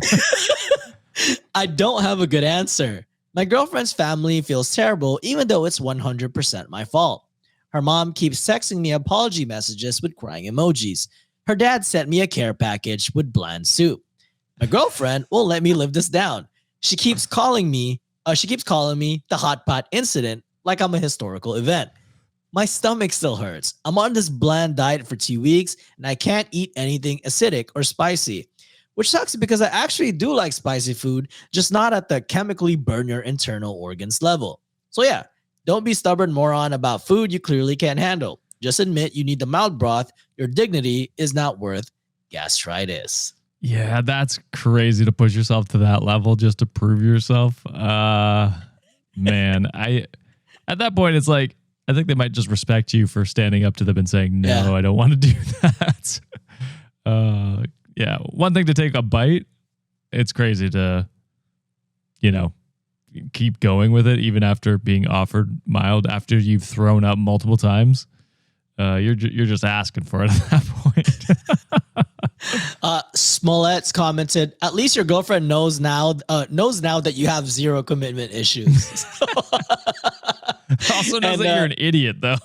I don't have a good answer. My girlfriend's family feels terrible, even though it's 100% my fault. Her mom keeps texting me apology messages with crying emojis. Her dad sent me a care package with bland soup. My girlfriend won't let me live this down. She keeps calling me the hot pot incident like I'm a historical event. My stomach still hurts. I'm on this bland diet for 2 weeks and I can't eat anything acidic or spicy, which sucks because I actually do like spicy food, just not at the chemically burn your internal organs level. So yeah, don't be stubborn moron about food you clearly can't handle. Just admit you need the mild broth. Your dignity is not worth gastritis. Yeah, that's crazy to push yourself to that level just to prove yourself. Man, at that point, it's like, I think they might just respect you for standing up to them and saying, no, I don't want to do that. Yeah, one thing to take a bite. It's crazy to, keep going with it, even after being offered mild, after you've thrown up multiple times. You're just asking for it at that point. Smollett's commented, at least your girlfriend knows now that you have zero commitment issues. Also knows that you're an idiot, though.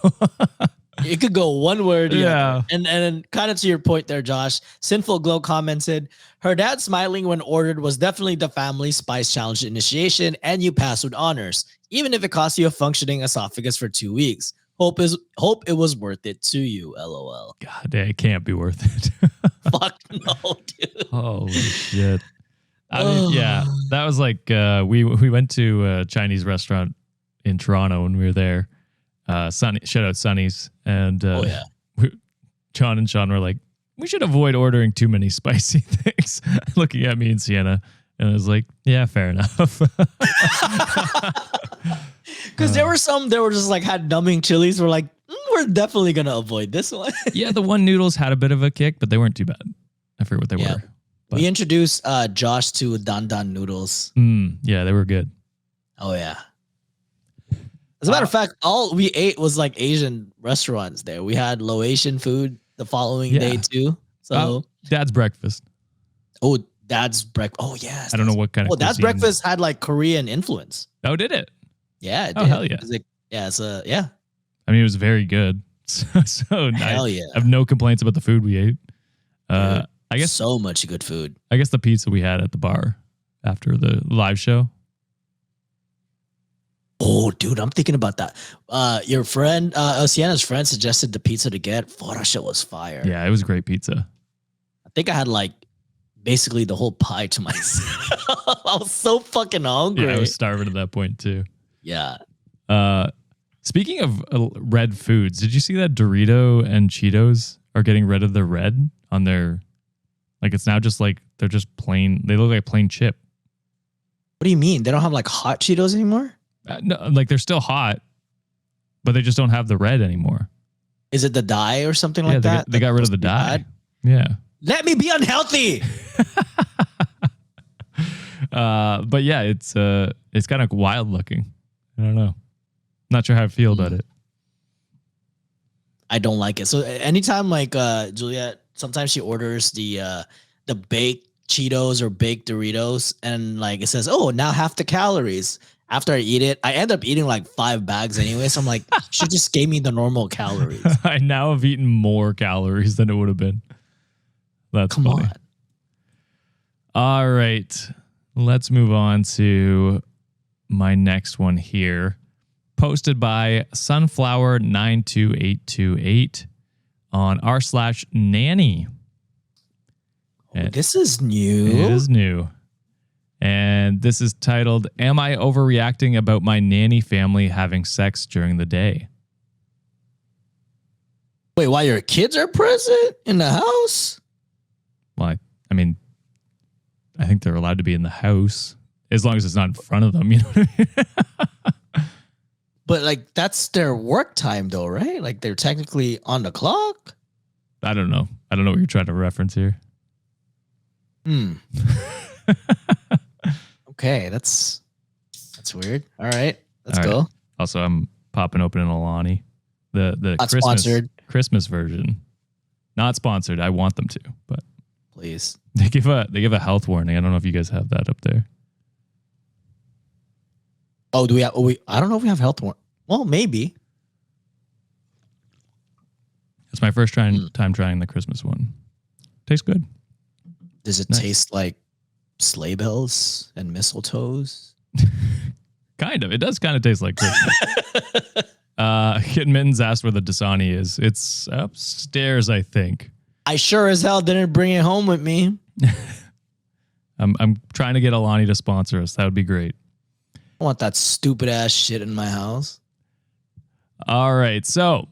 It could go one way or the Yeah. other. And then kind of to your point there, Josh, Sinful Glow commented, her dad smiling when ordered was definitely the family spice challenge initiation, and you passed with honors, even if it cost you a functioning esophagus for 2 weeks. Hope it was worth it to you, LOL. God, it can't be worth it. Fuck no, dude. Holy shit. I mean, yeah, that was like we went to a Chinese restaurant in Toronto when we were there. Sunny, shout out Sunny's, and John and Sean were like, we should avoid ordering too many spicy things. Looking at me and Sienna, and I was like, yeah, fair enough. Because there were some that were just like had numbing chilies. We're like, we're definitely gonna avoid this one. Yeah, the one noodles had a bit of a kick, but they weren't too bad. I forget what they were. But. We introduced Josh to Dan Dan noodles. Yeah, they were good. Oh yeah. As a matter of fact, all we ate was like Asian restaurants there. We had Laotian food the following day too. So Dad's breakfast. Oh, Dad's breakfast. Oh yes. I don't know what kind of. Well, Dad's breakfast had like Korean influence. Oh, did it? Yeah. It oh did. hell yeah. It was like, yeah. I mean, it was very good. So hell yeah. I have no complaints about the food we ate. I guess so much good food. I guess the pizza we had at the bar after the live show. Oh, dude, I'm thinking about that. Your friend, Sienna's friend, suggested the pizza to get. Oh, that shit was fire. Yeah, it was great pizza. I think I had like basically the whole pie to myself. I was so fucking hungry. Yeah, I was starving at that point too. Yeah. Speaking of red foods, did you see that Dorito and Cheetos are getting rid of the red on their? Like it's now just like they're just plain. They look like plain chip. What do you mean? They don't have like hot Cheetos anymore? No, like they're still hot, but they just don't have the red anymore. Is it the dye or something like that? They got rid of the dye. Bad? Yeah. Let me be unhealthy. But yeah, it's kind of wild looking. I don't know. Not sure how I feel about it. I don't like it. So anytime like Juliet, sometimes she orders the baked Cheetos or baked Doritos, and like it says, oh, now half the calories. After I eat it, I end up eating like 5 bags anyway. So I'm like, she just gave me the normal calories. I now have eaten more calories than it would have been. That's Come funny. on. All right. Let's move on to my next one here. Posted by Sunflower92828 on r/nanny. Oh, this is new. It is new. And this is titled, Am I Overreacting About My Nanny Family Having Sex During the Day? Wait, while your kids are present in the house? Well, I mean, I think they're allowed to be in the house as long as it's not in front of them. You know what I mean? But like that's their work time though, right? Like they're technically on the clock. I don't know. I don't know what you're trying to reference here. Okay, that's weird. All right, let's All right. go. Also, I'm popping open an Alani, the Not Christmas version. Not sponsored. I want them to, but Please. they give a health warning. I don't know if you guys have that up there. Oh, do we have? I don't know if we have health warning. Well, maybe. It's my first time trying the Christmas one. Tastes good. Does it Nice. taste like sleigh bells and mistletoes? Kind of. It does kind of taste like Christmas. Kitten Mittens asked where the Dasani is. It's upstairs, I think. I sure as hell didn't bring it home with me. I'm trying to get Alani to sponsor us. That would be great. I want that stupid ass shit in my house. All right. So,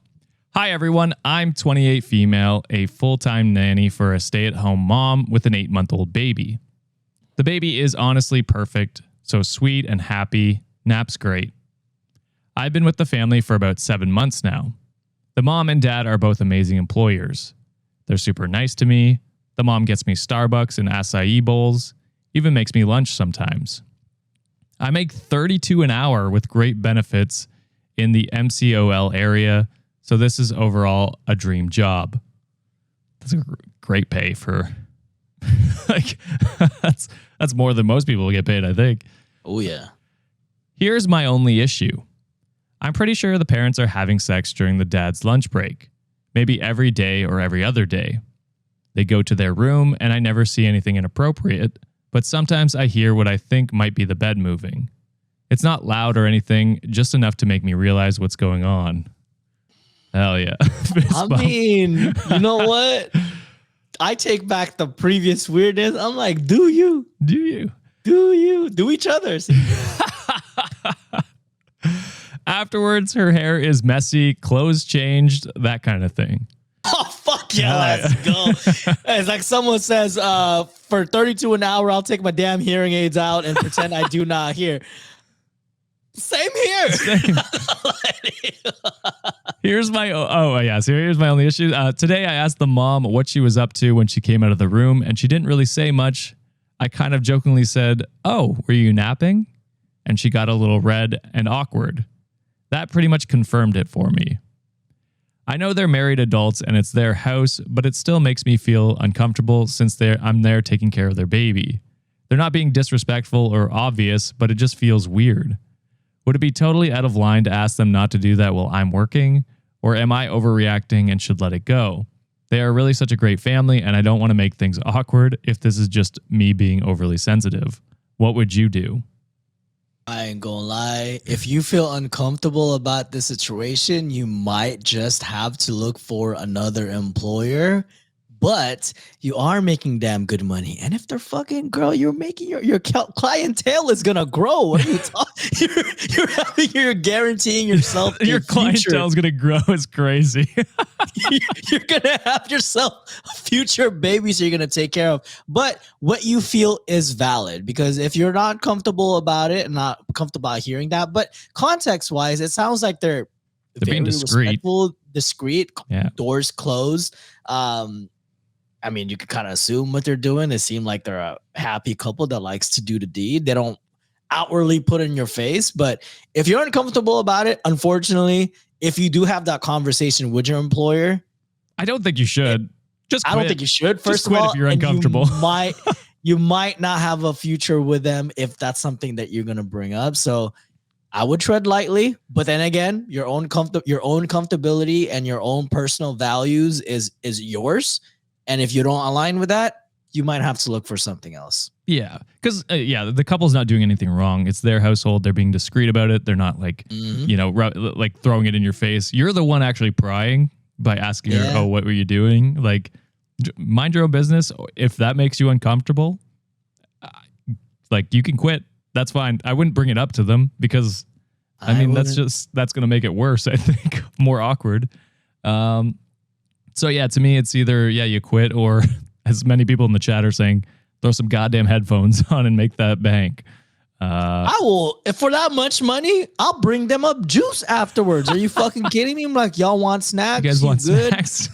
hi, everyone. I'm 28 female, a full-time nanny for a stay-at-home mom with an 8-month-old baby. The baby is honestly perfect, so sweet and happy, naps great. I've been with the family for about 7 months now. The mom and dad are both amazing employers. They're super nice to me. The mom gets me Starbucks and acai bowls, even makes me lunch sometimes. I make $32 an hour with great benefits in the MCOL area, so this is overall a dream job. That's a great pay for like that's more than most people get paid, I think. Oh yeah. Here's my only issue. I'm pretty sure the parents are having sex during the dad's lunch break, maybe every day or every other day. They go to their room and I never see anything inappropriate, but sometimes I hear what I think might be the bed moving. It's not loud or anything, just enough to make me realize what's going on. Hell yeah. I mean, you know what? I take back the previous weirdness. I'm like, do you? Do you? Do you? Do each other. Afterwards, her hair is messy, clothes changed, that kind of thing. Oh, fuck yeah, let's go. It's like someone says, for $32 an hour, I'll take my damn hearing aids out and pretend I do not hear. Same here. Same. Here's my so here's my only issue. Today I asked the mom what she was up to when she came out of the room, and she didn't really say much. I kind of jokingly said, "Oh, were you napping?" And she got a little red and awkward. That pretty much confirmed it for me. I know they're married adults and it's their house, but it still makes me feel uncomfortable since I'm there taking care of their baby. They're not being disrespectful or obvious, but it just feels weird. Would it be totally out of line to ask them not to do that while I'm working? Or am I overreacting and should let it go? They are really such a great family, and I don't want to make things awkward if this is just me being overly sensitive. What would you do? I ain't gonna lie. If you feel uncomfortable about the situation, you might just have to look for another employer. But you are making damn good money. And if they're fucking, girl, you're making your clientele is gonna grow. What are you talking? You're guaranteeing yourself your clientele is gonna grow. Is crazy. You're gonna have yourself a future babies you're gonna take care of. But what you feel is valid, because if you're not comfortable about it and not comfortable about hearing that, but context wise, it sounds like they're being discreet, yeah. Doors closed. I mean, you can kind of assume what they're doing. They seem like they're a happy couple that likes to do the deed. They don't outwardly put it in your face. But if you're uncomfortable about it, unfortunately, if you do have that conversation with your employer, I don't think you should. I don't think you should. First of all, if you're uncomfortable, you might not have a future with them if that's something that you're going to bring up. So I would tread lightly, but then again, your own comfortability and your own personal values is yours. And if you don't align with that, you might have to look for something else. Yeah, because the couple's not doing anything wrong. It's their household. They're being discreet about it. They're not like, like throwing it in your face. You're the one actually prying by asking her, "Oh, what were you doing?" Like, mind your own business. If that makes you uncomfortable, like, you can quit. That's fine. I wouldn't bring it up to them because, I mean, that's going to make it worse. I think more awkward. So yeah, to me, it's either, you quit, or as many people in the chat are saying, throw some goddamn headphones on and make that bank. I will, if for that much money, I'll bring them up juice afterwards. Are you fucking kidding me? I'm like, y'all want snacks? You guys want snacks?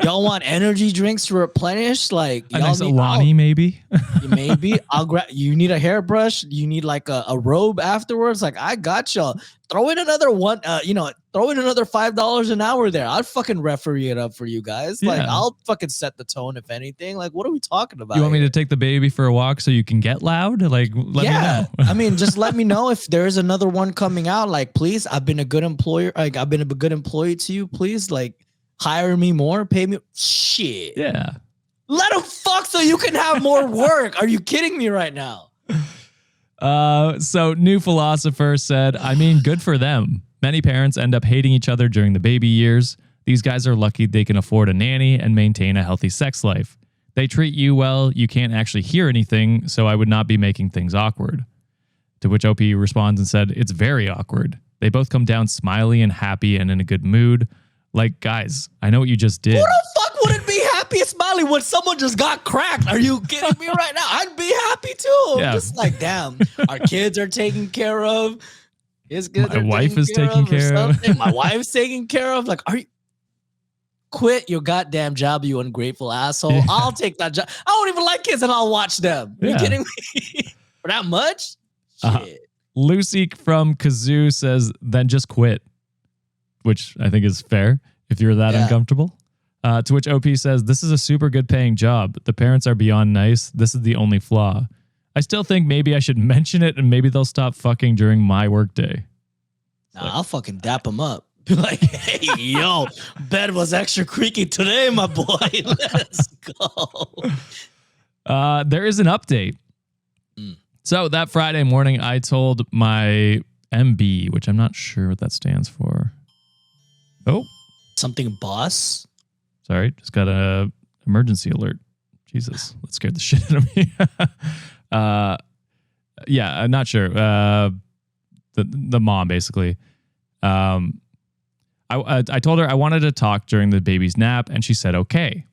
Y'all want energy drinks to replenish? Like, a nice Alani, maybe? Maybe. I'll grab. You need a hairbrush? You need like a robe afterwards? Like, I got y'all. Throw in another throw in another $5 an hour there. I'll fucking referee it up for you guys. Like, I'll fucking set the tone, if anything. Like, what are we talking about? You want me to take the baby for a walk so you can get loud? Like, let me know. I mean, just let me know if there's another one coming out. Like, please, I've been a good employer. Like, I've been a good employee to you. Please, like, hire me more, pay me. Shit. Yeah. Let them fuck so you can have more work. Are you kidding me right now? So New Philosopher said, I mean, good for them. Many parents end up hating each other during the baby years. These guys are lucky they can afford a nanny and maintain a healthy sex life. They treat you well. You can't actually hear anything, so I would not be making things awkward. To which OP responds and said, it's very awkward. They both come down smiley and happy and in a good mood. Like, guys, I know what you just did. Who the fuck would it be happy and smiley when someone just got cracked? Are you kidding me right now? I'd be happy too. Yeah. Just like, damn, our kids are taken care of. His kids My wife is taken care of. My wife's taken care of. Like, are you quit your goddamn job, you ungrateful asshole? Yeah. I'll take that job. I don't even like kids and I'll watch them. Are you kidding me? For that much? Shit. Lucy from Kazoo says, then just quit. Which I think is fair if you're that uncomfortable. To which OP says, this is a super good paying job. The parents are beyond nice. This is the only flaw. I still think maybe I should mention it and maybe they'll stop fucking during my workday. Nah, I'll fucking dap him up. Be like, hey, yo, bed was extra creaky today, my boy. Let's go. There is an update. So that Friday morning, I told my MB, which I'm not sure what that stands for. Oh, Something boss? sorry. Just got a emergency alert. Jesus, that scared the shit out of me. Yeah, I'm not sure. The mom, basically. I told her I wanted to talk during the baby's nap, and she said, okay.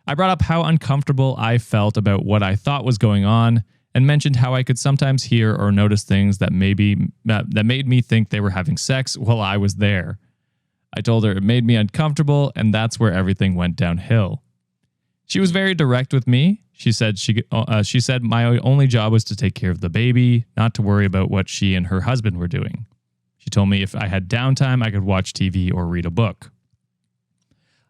I brought up how uncomfortable I felt about what I thought was going on and mentioned how I could sometimes hear or notice things that made me think they were having sex while I was there. I told her it made me uncomfortable, and that's where everything went downhill. She was very direct with me. She said my only job was to take care of the baby, not to worry about what she and her husband were doing. She told me if I had downtime, I could watch TV or read a book.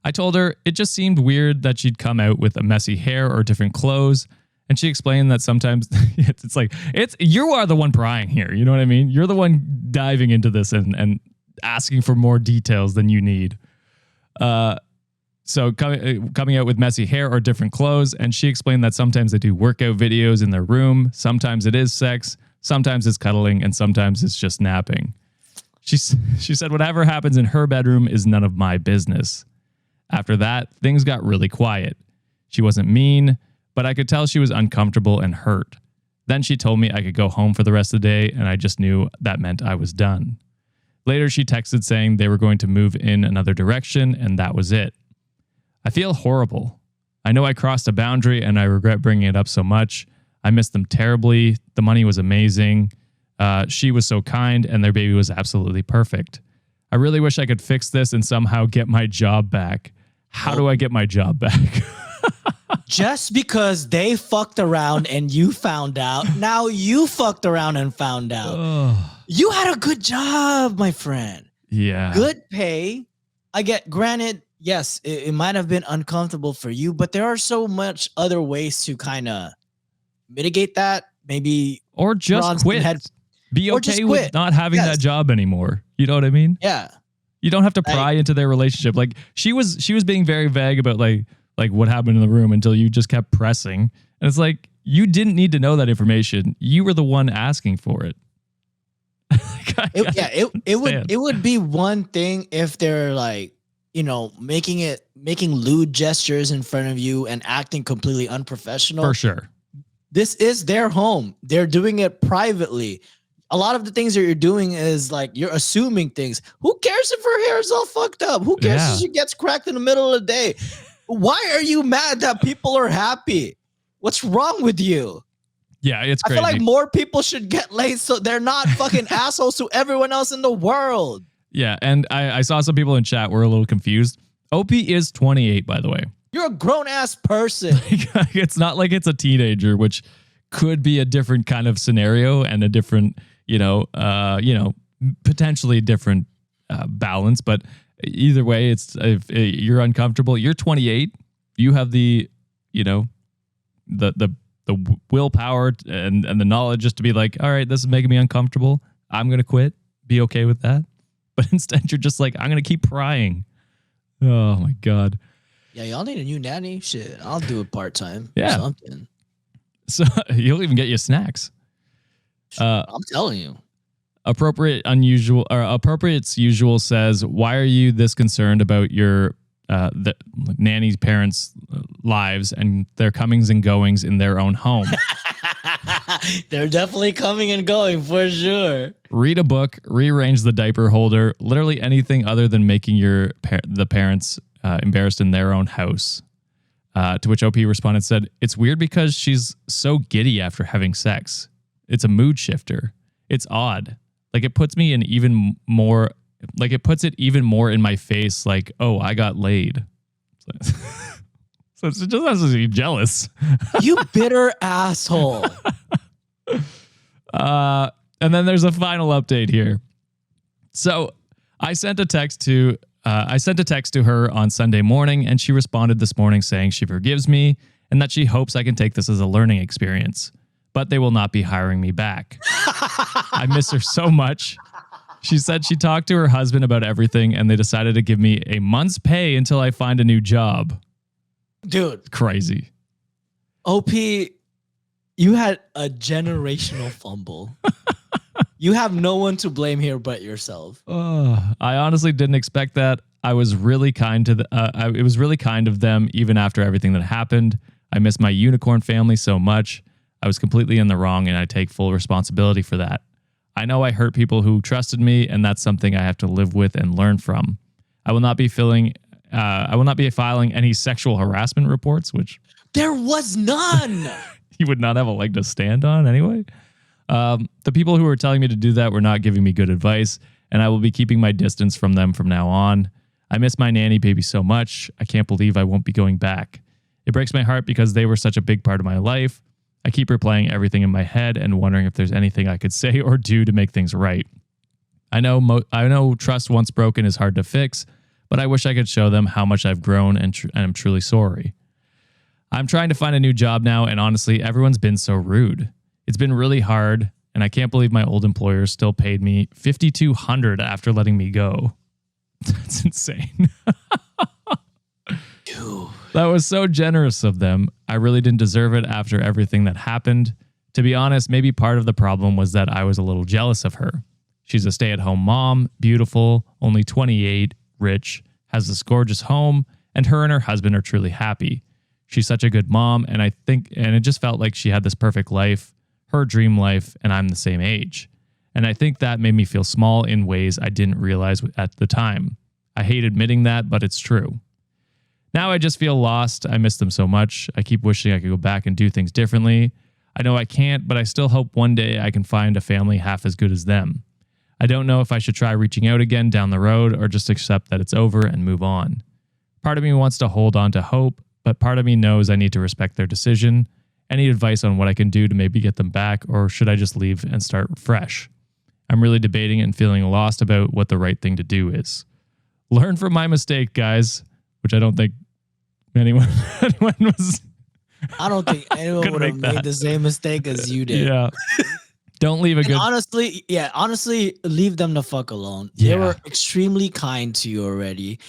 I told her it just seemed weird that she'd come out with a messy hair or different clothes, and she explained that sometimes you are the one prying here. You know what I mean? You're the one diving into this and asking for more details than you need. So coming out with messy hair or different clothes, and she explained that sometimes they do workout videos in their room, sometimes it is sex, sometimes it's cuddling, and sometimes it's just napping. She said whatever happens in her bedroom is none of my business. After that, things got really quiet. She wasn't mean, but I could tell she was uncomfortable and hurt. Then she told me I could go home for the rest of the day, and I just knew that meant I was done. Later, she texted saying they were going to move in another direction, and that was it. I feel horrible. I know I crossed a boundary, and I regret bringing it up so much. I miss them terribly. The money was amazing. She was so kind, and their baby was absolutely perfect. I really wish I could fix this and somehow get my job back. How do I get my job back? Just because they fucked around and you found out, now you fucked around and found out. You had a good job, my friend. Yeah. Good pay. Granted, yes, it might have been uncomfortable for you, but there are so much other ways to kind of mitigate that. Maybe or just quit. Be okay with not having that job anymore. You know what I mean? Yeah. You don't have to pry into their relationship. Like she was being very vague about like what happened in the room until you just kept pressing. And it's like, you didn't need to know that information. You were the one asking for it. It would be one thing if they're like, making lewd gestures in front of you and acting completely unprofessional. For sure. This is their home. They're doing it privately. A lot of the things that you're doing is like you're assuming things. Who cares if her hair is all fucked up? Who cares if she gets cracked in the middle of the day? Why are you mad that people are happy? What's wrong with you? Yeah, it's crazy. I feel like more people should get laid so they're not fucking assholes to everyone else in the world. Yeah, and I saw some people in chat were a little confused. OP is 28, by the way. You're a grown-ass person. It's not like it's a teenager, which could be a different kind of scenario and a different, potentially different balance. But either way, it's if you're uncomfortable, you're 28. You have the willpower and the knowledge just to be like, all right, this is making me uncomfortable. I'm gonna quit. Be okay with that. But instead, you're just like, I'm gonna keep prying. Oh my god. Yeah, y'all need a new nanny. Shit, I'll do it part-time. Yeah. Something. So he'll even get you snacks. I'm telling you. Appropriate's usual says, why are you this concerned about your the nanny's parents' lives and their comings and goings in their own home? They're definitely coming and going for sure. Read a book, rearrange the diaper holder, literally anything other than making the parents embarrassed in their own house. To which OP responded, said, it's weird because she's so giddy after having sex. It's a mood shifter. It's odd. Like it puts me in even more, like it puts it even more in my face. Like, oh, I got laid. So it just has to be jealous. You bitter asshole. And then there's a final update here. So I sent a text to her on Sunday morning, and she responded this morning saying she forgives me and that she hopes I can take this as a learning experience, but they will not be hiring me back. I miss her so much. She said she talked to her husband about everything and they decided to give me a month's pay until I find a new job. Dude, Crazy. OP, you had a generational fumble. You have no one to blame here but yourself. I honestly didn't expect that. I was really kind to it was really kind of them even after everything that happened. I miss my unicorn family so much. I was completely in the wrong and I take full responsibility for that. I know I hurt people who trusted me and that's something I have to live with and learn from. I will not be filing any sexual harassment reports, which There was none. you would not have a leg to stand on anyway. The people who were telling me to do that were not giving me good advice, and I will be keeping my distance from them from now on. I miss my nanny baby so much. I can't believe I won't be going back. It breaks my heart because they were such a big part of my life. I keep replaying everything in my head and wondering if there's anything I could say or do to make things right. I know trust once broken is hard to fix, but I wish I could show them how much I've grown and I'm truly sorry. I'm trying to find a new job now, and honestly, everyone's been so rude. It's been really hard, and I can't believe my old employer still paid me $5,200 after letting me go. That's insane. Dude. That was so generous of them. I really didn't deserve it after everything that happened. To be honest, maybe part of the problem was that I was a little jealous of her. She's a stay-at-home mom, beautiful, only 28, rich, has this gorgeous home, and her and her husband are truly happy. She's such a good mom, and it just felt like she had this perfect life, her dream life, and I'm the same age. And I think that made me feel small in ways I didn't realize at the time. I hate admitting that, but it's true. Now I just feel lost. I miss them so much. I keep wishing I could go back and do things differently. I know I can't, but I still hope one day I can find a family half as good as them. I don't know if I should try reaching out again down the road or just accept that it's over and move on. Part of me wants to hold on to hope, but part of me knows I need to respect their decision. Any advice on what I can do to maybe get them back, or should I just leave and start fresh? I'm really debating and feeling lost about what the right thing to do is. Learn from my mistake, guys, which I don't think anyone was. I don't think anyone would have made the same mistake as you did. Yeah. Don't leave a good. Honestly, leave them the fuck alone. Yeah. They were extremely kind to you already.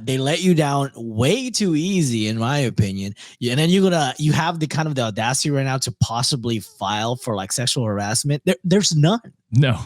They let you down way too easy, in my opinion. Yeah, and then you have the kind of the audacity right now to possibly file for like sexual harassment. There's none. No.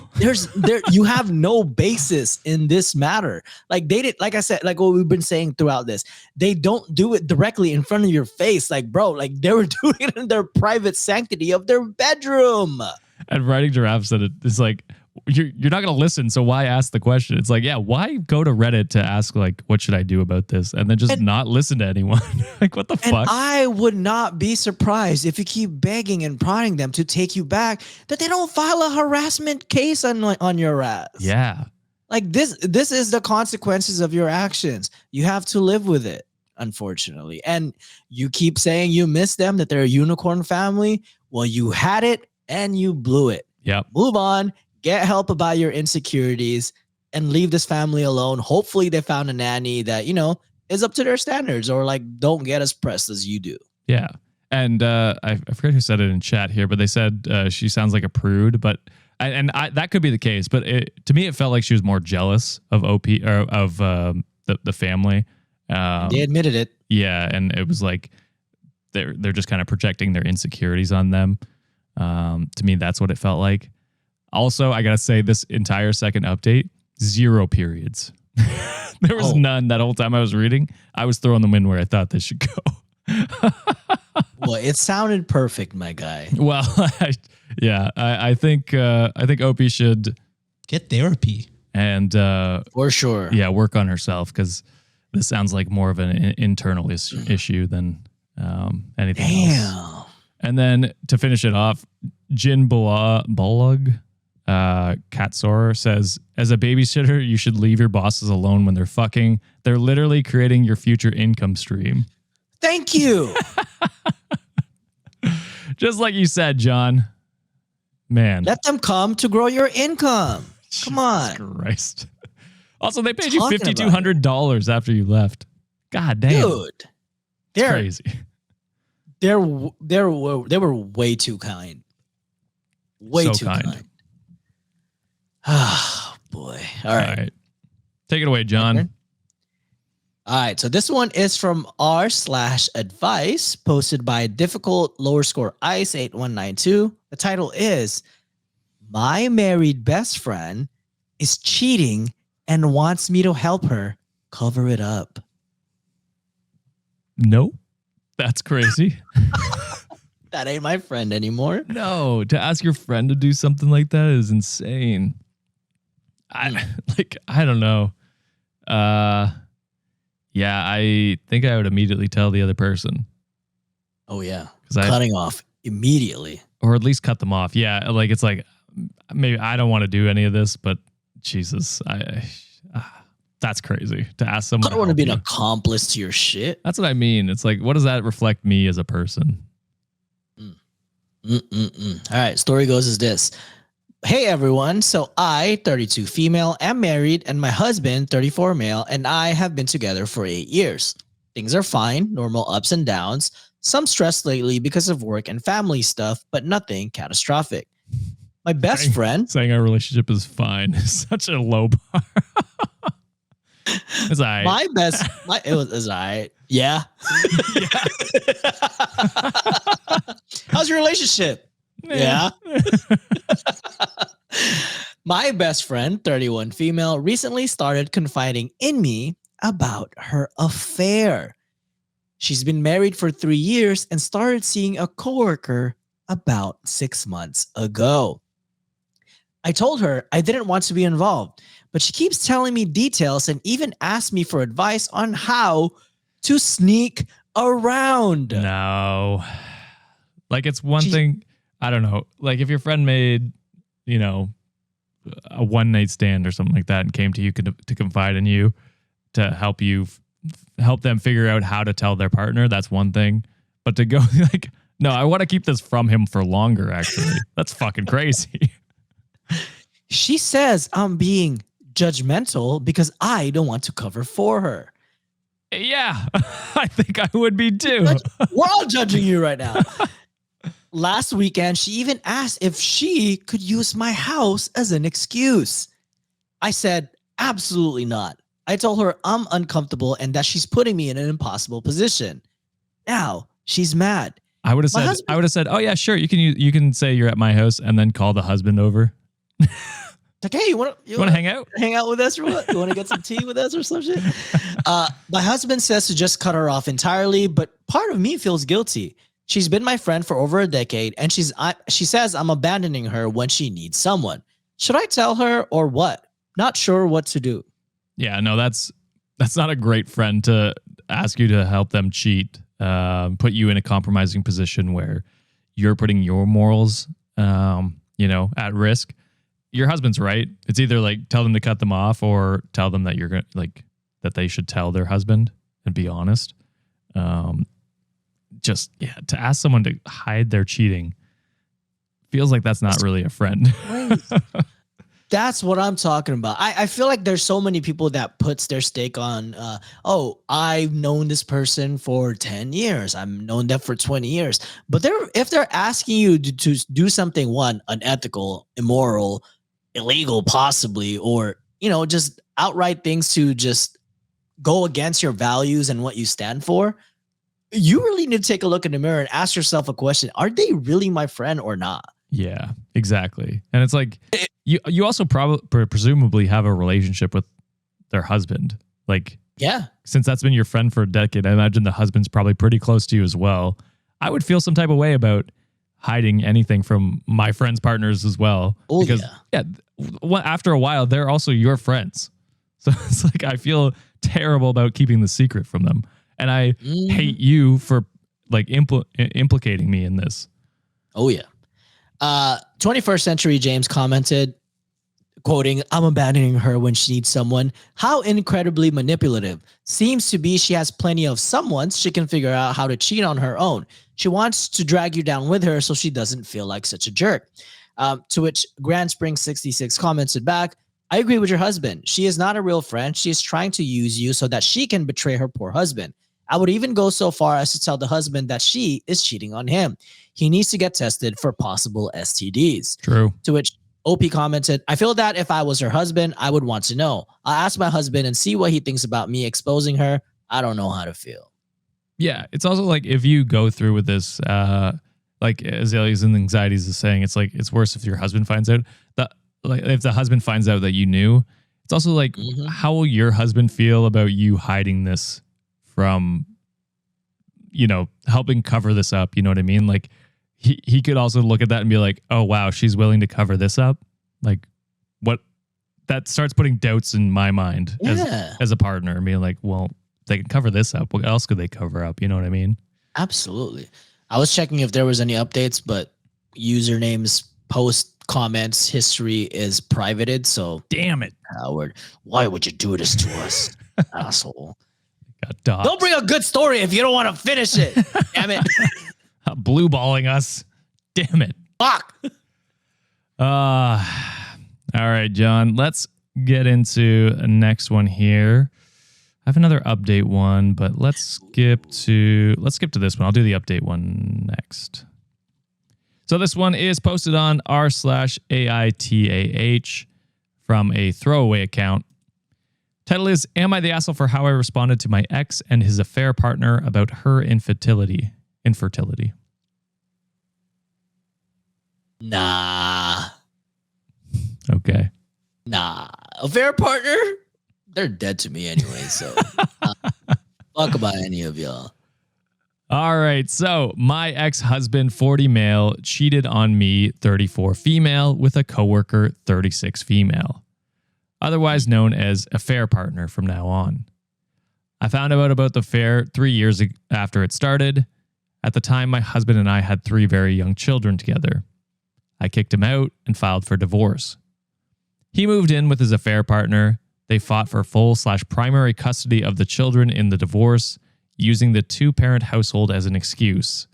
You have no basis in this matter. Like they did, like I said, like what we've been saying throughout this, they don't do it directly in front of your face. Like, bro, like they were doing it in their private sanctity of their bedroom. And Writing Giraffe said it's like, you're not going to listen, so why ask the question? It's like, yeah, why go to Reddit to ask, like, what should I do about this? And then just not listen to anyone. Like, what the fuck? I would not be surprised if you keep begging and prodding them to take you back that they don't file a harassment case on your ass. Yeah. Like, this is the consequences of your actions. You have to live with it, unfortunately. And you keep saying you miss them, that they're a unicorn family. Well, you had it and you blew it. Yep. Move on. Get help about your insecurities and leave this family alone. Hopefully they found a nanny that, is up to their standards or like don't get as pressed as you do. Yeah. And I forget who said it in chat here, but they said she sounds like a prude, but that could be the case. But to me, it felt like she was more jealous of OP or of the family. They admitted it. Yeah. And it was like they're just kind of projecting their insecurities on them. To me, that's what it felt like. Also, I got to say, this entire second update, 0 periods. There was none that whole time I was reading. I was throwing them in where I thought they should go. Well, it sounded perfect, my guy. Well, I think Opie should get therapy. And for sure. Yeah, work on herself, because this sounds like more of an internal issue than anything else. And then to finish it off, Jin Bolog Katsor says, as a babysitter, you should leave your bosses alone when they're fucking. They're literally creating your future income stream. Thank you. Just like you said, John. Man. Let them come to grow your income. Come on. Jesus Christ. Also, they paid you $5,200 after you left. God damn. Dude. It's crazy. They were way too kind. Way too kind. boy. All right. Take it away, John. Okay. All right. So this one is from r/advice posted by difficult lower score ice 8192. The title is My Married Best Friend is Cheating and wants me to help her cover it up. No, that's crazy. That ain't my friend anymore. No, to ask your friend to do something like that is insane. I don't know. Yeah, I think I would immediately tell the other person. Oh yeah, cutting off immediately, or at least cut them off. Yeah, like it's like maybe I don't want to do any of this, but Jesus, that's crazy to ask someone. I don't want to be an accomplice to your shit. That's what I mean. It's like, what does that reflect me as a person? All right, story goes as this. Hey everyone, so I, 32 female, am married, and my husband, 34 male, and I have been together for 8 years. Things are fine, normal ups and downs, some stress lately because of work and family stuff, but nothing catastrophic. My best friend... Saying our relationship is fine is such a low bar. It's all right. It was all right. Yeah. How's your relationship? Yeah. My best friend, 31 female, recently started confiding in me about her affair. She's been married for 3 years and started seeing a coworker about 6 months ago. I told her I didn't want to be involved, but she keeps telling me details and even asked me for advice on how to sneak around. No. Like it's one thing, I don't know. Like if your friend made, a one-night stand or something like that and came to you to confide in you to help them figure out how to tell their partner, that's one thing. But to go like, no, I want to keep this from him for longer, actually. That's fucking crazy. She says I'm being judgmental because I don't want to cover for her. Yeah, I think I would be too. We're all judging you right now. Last weekend, she even asked if she could use my house as an excuse. I said, absolutely not. I told her I'm uncomfortable and that she's putting me in an impossible position. Now she's mad. I would have said, oh yeah, sure. You can say you're at my house and then call the husband over. Like, hey, you want to hang out? Hang out with us or what? You want to get some tea with us or some shit? My husband says to just cut her off entirely, but part of me feels guilty. She's been my friend for over a decade, and she says I'm abandoning her when she needs someone. Should I tell her or what? Not sure what to do. Yeah, no, that's not a great friend to ask you to help them cheat, put you in a compromising position where you're putting your morals, at risk. Your husband's right. It's either like tell them to cut them off or tell them that you're going to that they should tell their husband and be honest. To ask someone to hide their cheating feels like that's not really a friend. That's what I'm talking about. I feel like there's so many people that puts their stake on, I've known this person for 10 years. I've known them for 20 years. But if they're asking you to do something, one, unethical, immoral, illegal, possibly, or, just outright things to just go against your values and what you stand for, you really need to take a look in the mirror and ask yourself a question. Are they really my friend or not? Yeah, exactly. And it's like you also presumably have a relationship with their husband. Like, yeah, since that's been your friend for a decade, I imagine the husband's probably pretty close to you as well. I would feel some type of way about hiding anything from my friends' partners as well. Oh, because after a while, they're also your friends. So it's like I feel terrible about keeping the secret from them. And I hate you for implicating me in this. Oh, yeah. 21st Century James commented, quoting, I'm abandoning her when she needs someone. How incredibly manipulative. Seems to be she has plenty of someones she can figure out how to cheat on her own. She wants to drag you down with her so she doesn't feel like such a jerk. To which Grand Spring 66 commented back, I agree with your husband. She is not a real friend. She is trying to use you so that she can betray her poor husband. I would even go so far as to tell the husband that she is cheating on him. He needs to get tested for possible STDs. True. To which OP commented, I feel that if I was her husband, I would want to know. I'll ask my husband and see what he thinks about me exposing her. I don't know how to feel. Yeah, it's also like if you go through with this, like Azalea's and Anxieties is saying, it's like it's worse if your husband finds out. Like if the husband finds out that you knew, it's also like how will your husband feel about you hiding this from, you know, helping cover this up? You know what I mean? Like he could also look at that and be like, oh wow, she's willing to cover this up. Like what? That starts putting doubts in my mind as a partner and being like, well, they can cover this up. What else could they cover up? You know what I mean? Absolutely. I was checking if there was any updates, but usernames, post, comments, history is privated. So damn it, Howard, why would you do this to us, asshole? Don't bring a good story if you don't want to finish it. Damn it. Blue balling us. Damn it. Fuck. All right, John, let's get into the next one here. I have another update one, but let's skip to this one. I'll do the update one next. So this one is posted on r/AITAH from a throwaway account. Title is, Am I the asshole for how I responded to my ex and his affair partner about her infertility? Nah. Okay. Nah. Affair partner? They're dead to me anyway, so fuck about any of y'all. All right, so my ex-husband, 40 male, cheated on me, 34 female, with a coworker, 36 female, otherwise known as affair partner from now on. I found out about the affair 3 years after it started. At the time, my husband and I had 3 very young children together. I kicked him out and filed for divorce. He moved in with his affair partner. They fought for full/primary custody of the children in the divorce, using the 2-parent household as an excuse.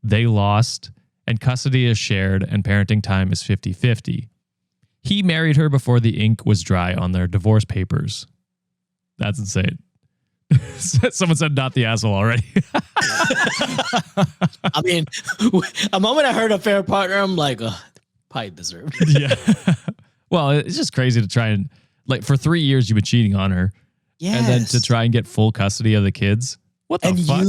They lost, and custody is shared, and parenting time is 50-50. He married her before the ink was dry on their divorce papers. That's insane. Someone said not the asshole already. I mean, a moment I heard affair partner, I'm like, probably deserved. Yeah. Well, it's just crazy to try and, like, for 3 years you've been cheating on her. Yes. And then to try and get full custody of the kids. What the fuck?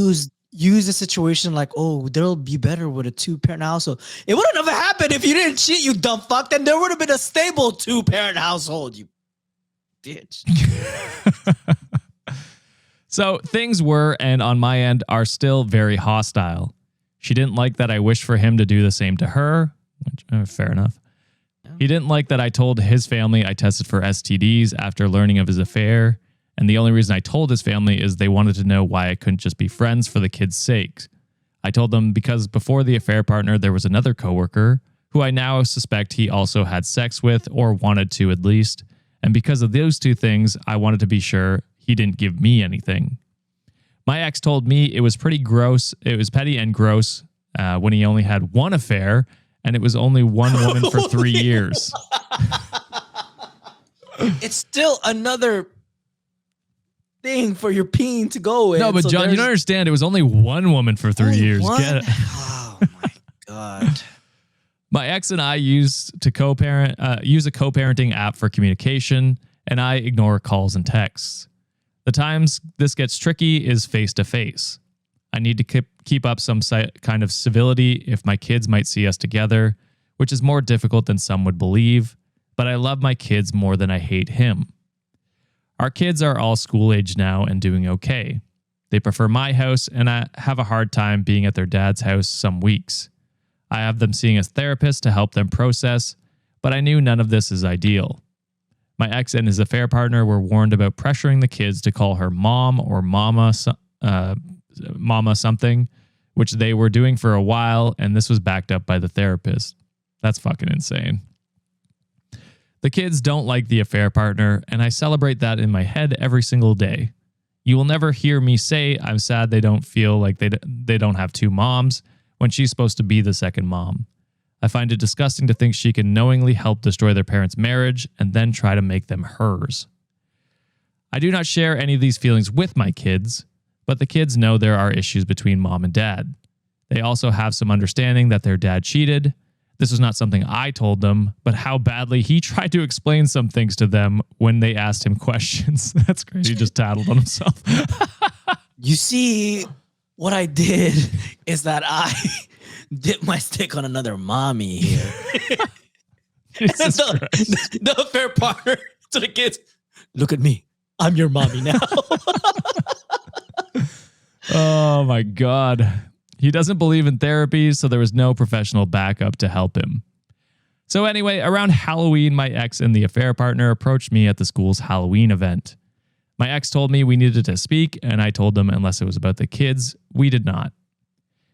Use the situation like, oh, they'll be better with a 2-parent household. It would have never happened if you didn't cheat, you dumb fuck. Then there would have been a stable 2-parent household, you bitch. So things were, and on my end, are still very hostile. She didn't like that I wished for him to do the same to her, which, fair enough. Yeah. He didn't like that I told his family I tested for STDs after learning of his affair. And the only reason I told his family is they wanted to know why I couldn't just be friends for the kids' sakes. I told them because before the affair partner, there was another coworker who I now suspect he also had sex with or wanted to at least. And because of those 2 things, I wanted to be sure he didn't give me anything. My ex told me it was pretty gross. It was petty and gross when he only had 1 affair and it was only 1 woman for 3 years. It's still another thing for your peen to go in. No, but so John, you don't understand. It was only 1 woman for 3 years. Get it? Oh my God. My ex and I use a co-parenting app for communication, and I ignore calls and texts. The times this gets tricky is face-to-face. I need to keep up some kind of civility if my kids might see us together, which is more difficult than some would believe, but I love my kids more than I hate him. Our kids are all school age now and doing okay. They prefer my house, and I have a hard time being at their dad's house some weeks. I have them seeing a therapist to help them process, but I knew none of this is ideal. My ex and his affair partner were warned about pressuring the kids to call her mom or mama something, which they were doing for a while, and this was backed up by the therapist. That's fucking insane. The kids don't like the affair partner, and I celebrate that in my head every single day. You will never hear me say I'm sad they don't feel like they don't have 2 moms when she's supposed to be the second mom. I find it disgusting to think she can knowingly help destroy their parents' marriage and then try to make them hers. I do not share any of these feelings with my kids, but the kids know there are issues between mom and dad. They also have some understanding that their dad cheated. This was not something I told them, but how badly he tried to explain some things to them when they asked him questions. That's crazy. He just tattled on himself. You see, what I did is that I dipped my stick on another mommy here. The affair partner to the kids, look at me. I'm your mommy now. Oh my God. He doesn't believe in therapy, so there was no professional backup to help him. So anyway, around Halloween, my ex and the affair partner approached me at the school's Halloween event. My ex told me we needed to speak, and I told them unless it was about the kids, we did not.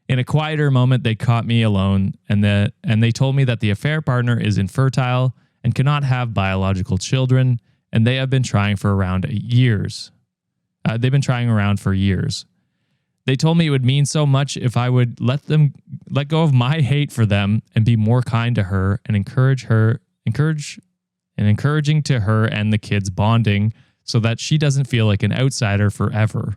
In a quieter moment, they caught me alone, and they told me that the affair partner is infertile and cannot have biological children, and they have been trying for around years. They've been trying around for years. They told me it would mean so much if I would let go of my hate for them and be more kind to her and encouraging to her and the kids bonding so that she doesn't feel like an outsider forever.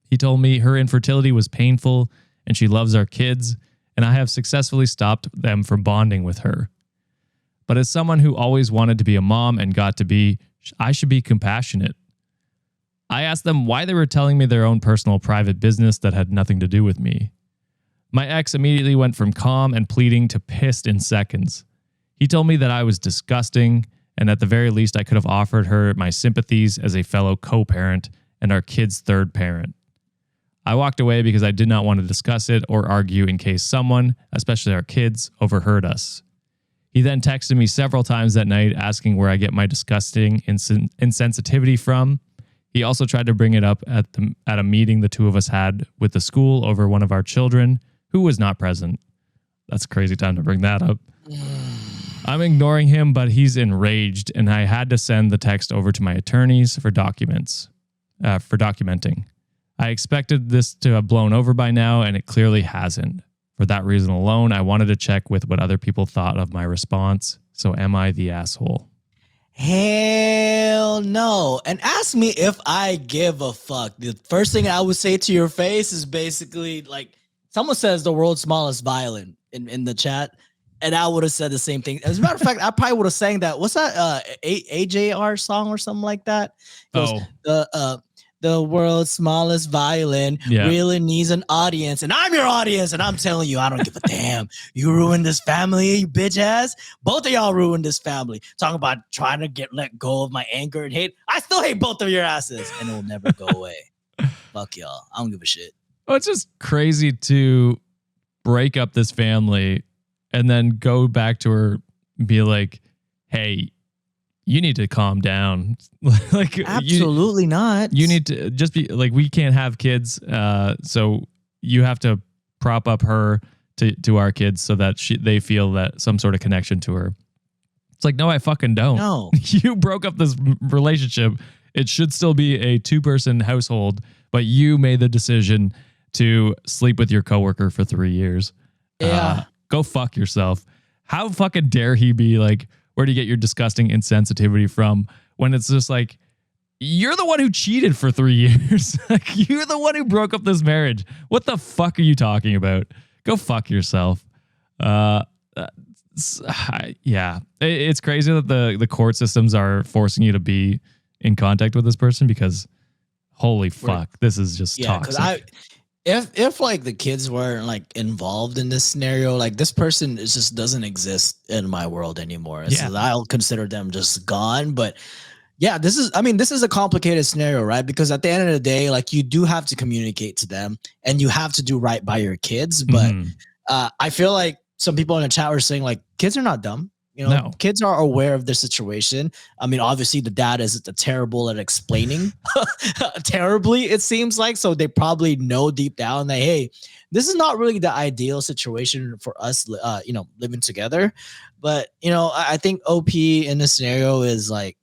He told me her infertility was painful and she loves our kids, and I have successfully stopped them from bonding with her. But as someone who always wanted to be a mom and got to be, I should be compassionate. I asked them why they were telling me their own personal private business that had nothing to do with me. My ex immediately went from calm and pleading to pissed in seconds. He told me that I was disgusting, and at the very least I could have offered her my sympathies as a fellow co-parent and our kid's third parent. I walked away because I did not want to discuss it or argue in case someone, especially our kids, overheard us. He then texted me several times that night asking where I get my disgusting insensitivity from. He also tried to bring it up at a meeting the two of us had with the school over one of our children who was not present. That's a crazy time to bring that up. I'm ignoring him, but he's enraged, and I had to send the text over to my attorneys for documenting. I expected this to have blown over by now, and it clearly hasn't. For that reason alone, I wanted to check with what other people thought of my response. So am I the asshole? Hell no. And ask me if I give a fuck. The first thing I would say to your face is basically like, someone says the world's smallest violin in the chat, and I would have said the same thing. As a matter of fact, I probably would have sang that. What's that? AJR song or something like that? It goes, the world's smallest violin really needs an audience, and I'm your audience, and I'm telling you, I don't give a damn. You ruined this family, you bitch ass. Both of y'all ruined this family. Talking about trying to let go of my anger and hate. I still hate both of your asses, and it will never go away. Fuck y'all. I don't give a shit. Oh, it's just crazy to break up this family and then go back to her and be like, hey, you need to calm down. Like, absolutely not. You need to just be like, we can't have kids. So you have to prop up her to our kids so that they feel that some sort of connection to her. It's like, no, I fucking don't. No. You broke up this relationship. It should still be a 2-person household, but you made the decision to sleep with your coworker for 3 years. Yeah. Go fuck yourself. How fucking dare he be like, where do you get your disgusting insensitivity from, when it's just like, you're the one who cheated for 3 years. Like, you're the one who broke up this marriage. What the fuck are you talking about? Go fuck yourself. Yeah. It's crazy that the court systems are forcing you to be in contact with this person, because holy fuck, this is just toxic. If like the kids weren't like involved in this scenario, like this person just doesn't exist in my world anymore. Yeah. So I'll consider them just gone. But yeah, this is a complicated scenario, right? Because at the end of the day, like, you do have to communicate to them and you have to do right by your kids. But I feel like some people in the chat were saying like, kids are not dumb. You know, no. Kids are aware of their situation. I mean, obviously the dad is terrible at explaining terribly, it seems like. So they probably know deep down that, hey, this is not really the ideal situation for us, living together. But, I think OP in this scenario is like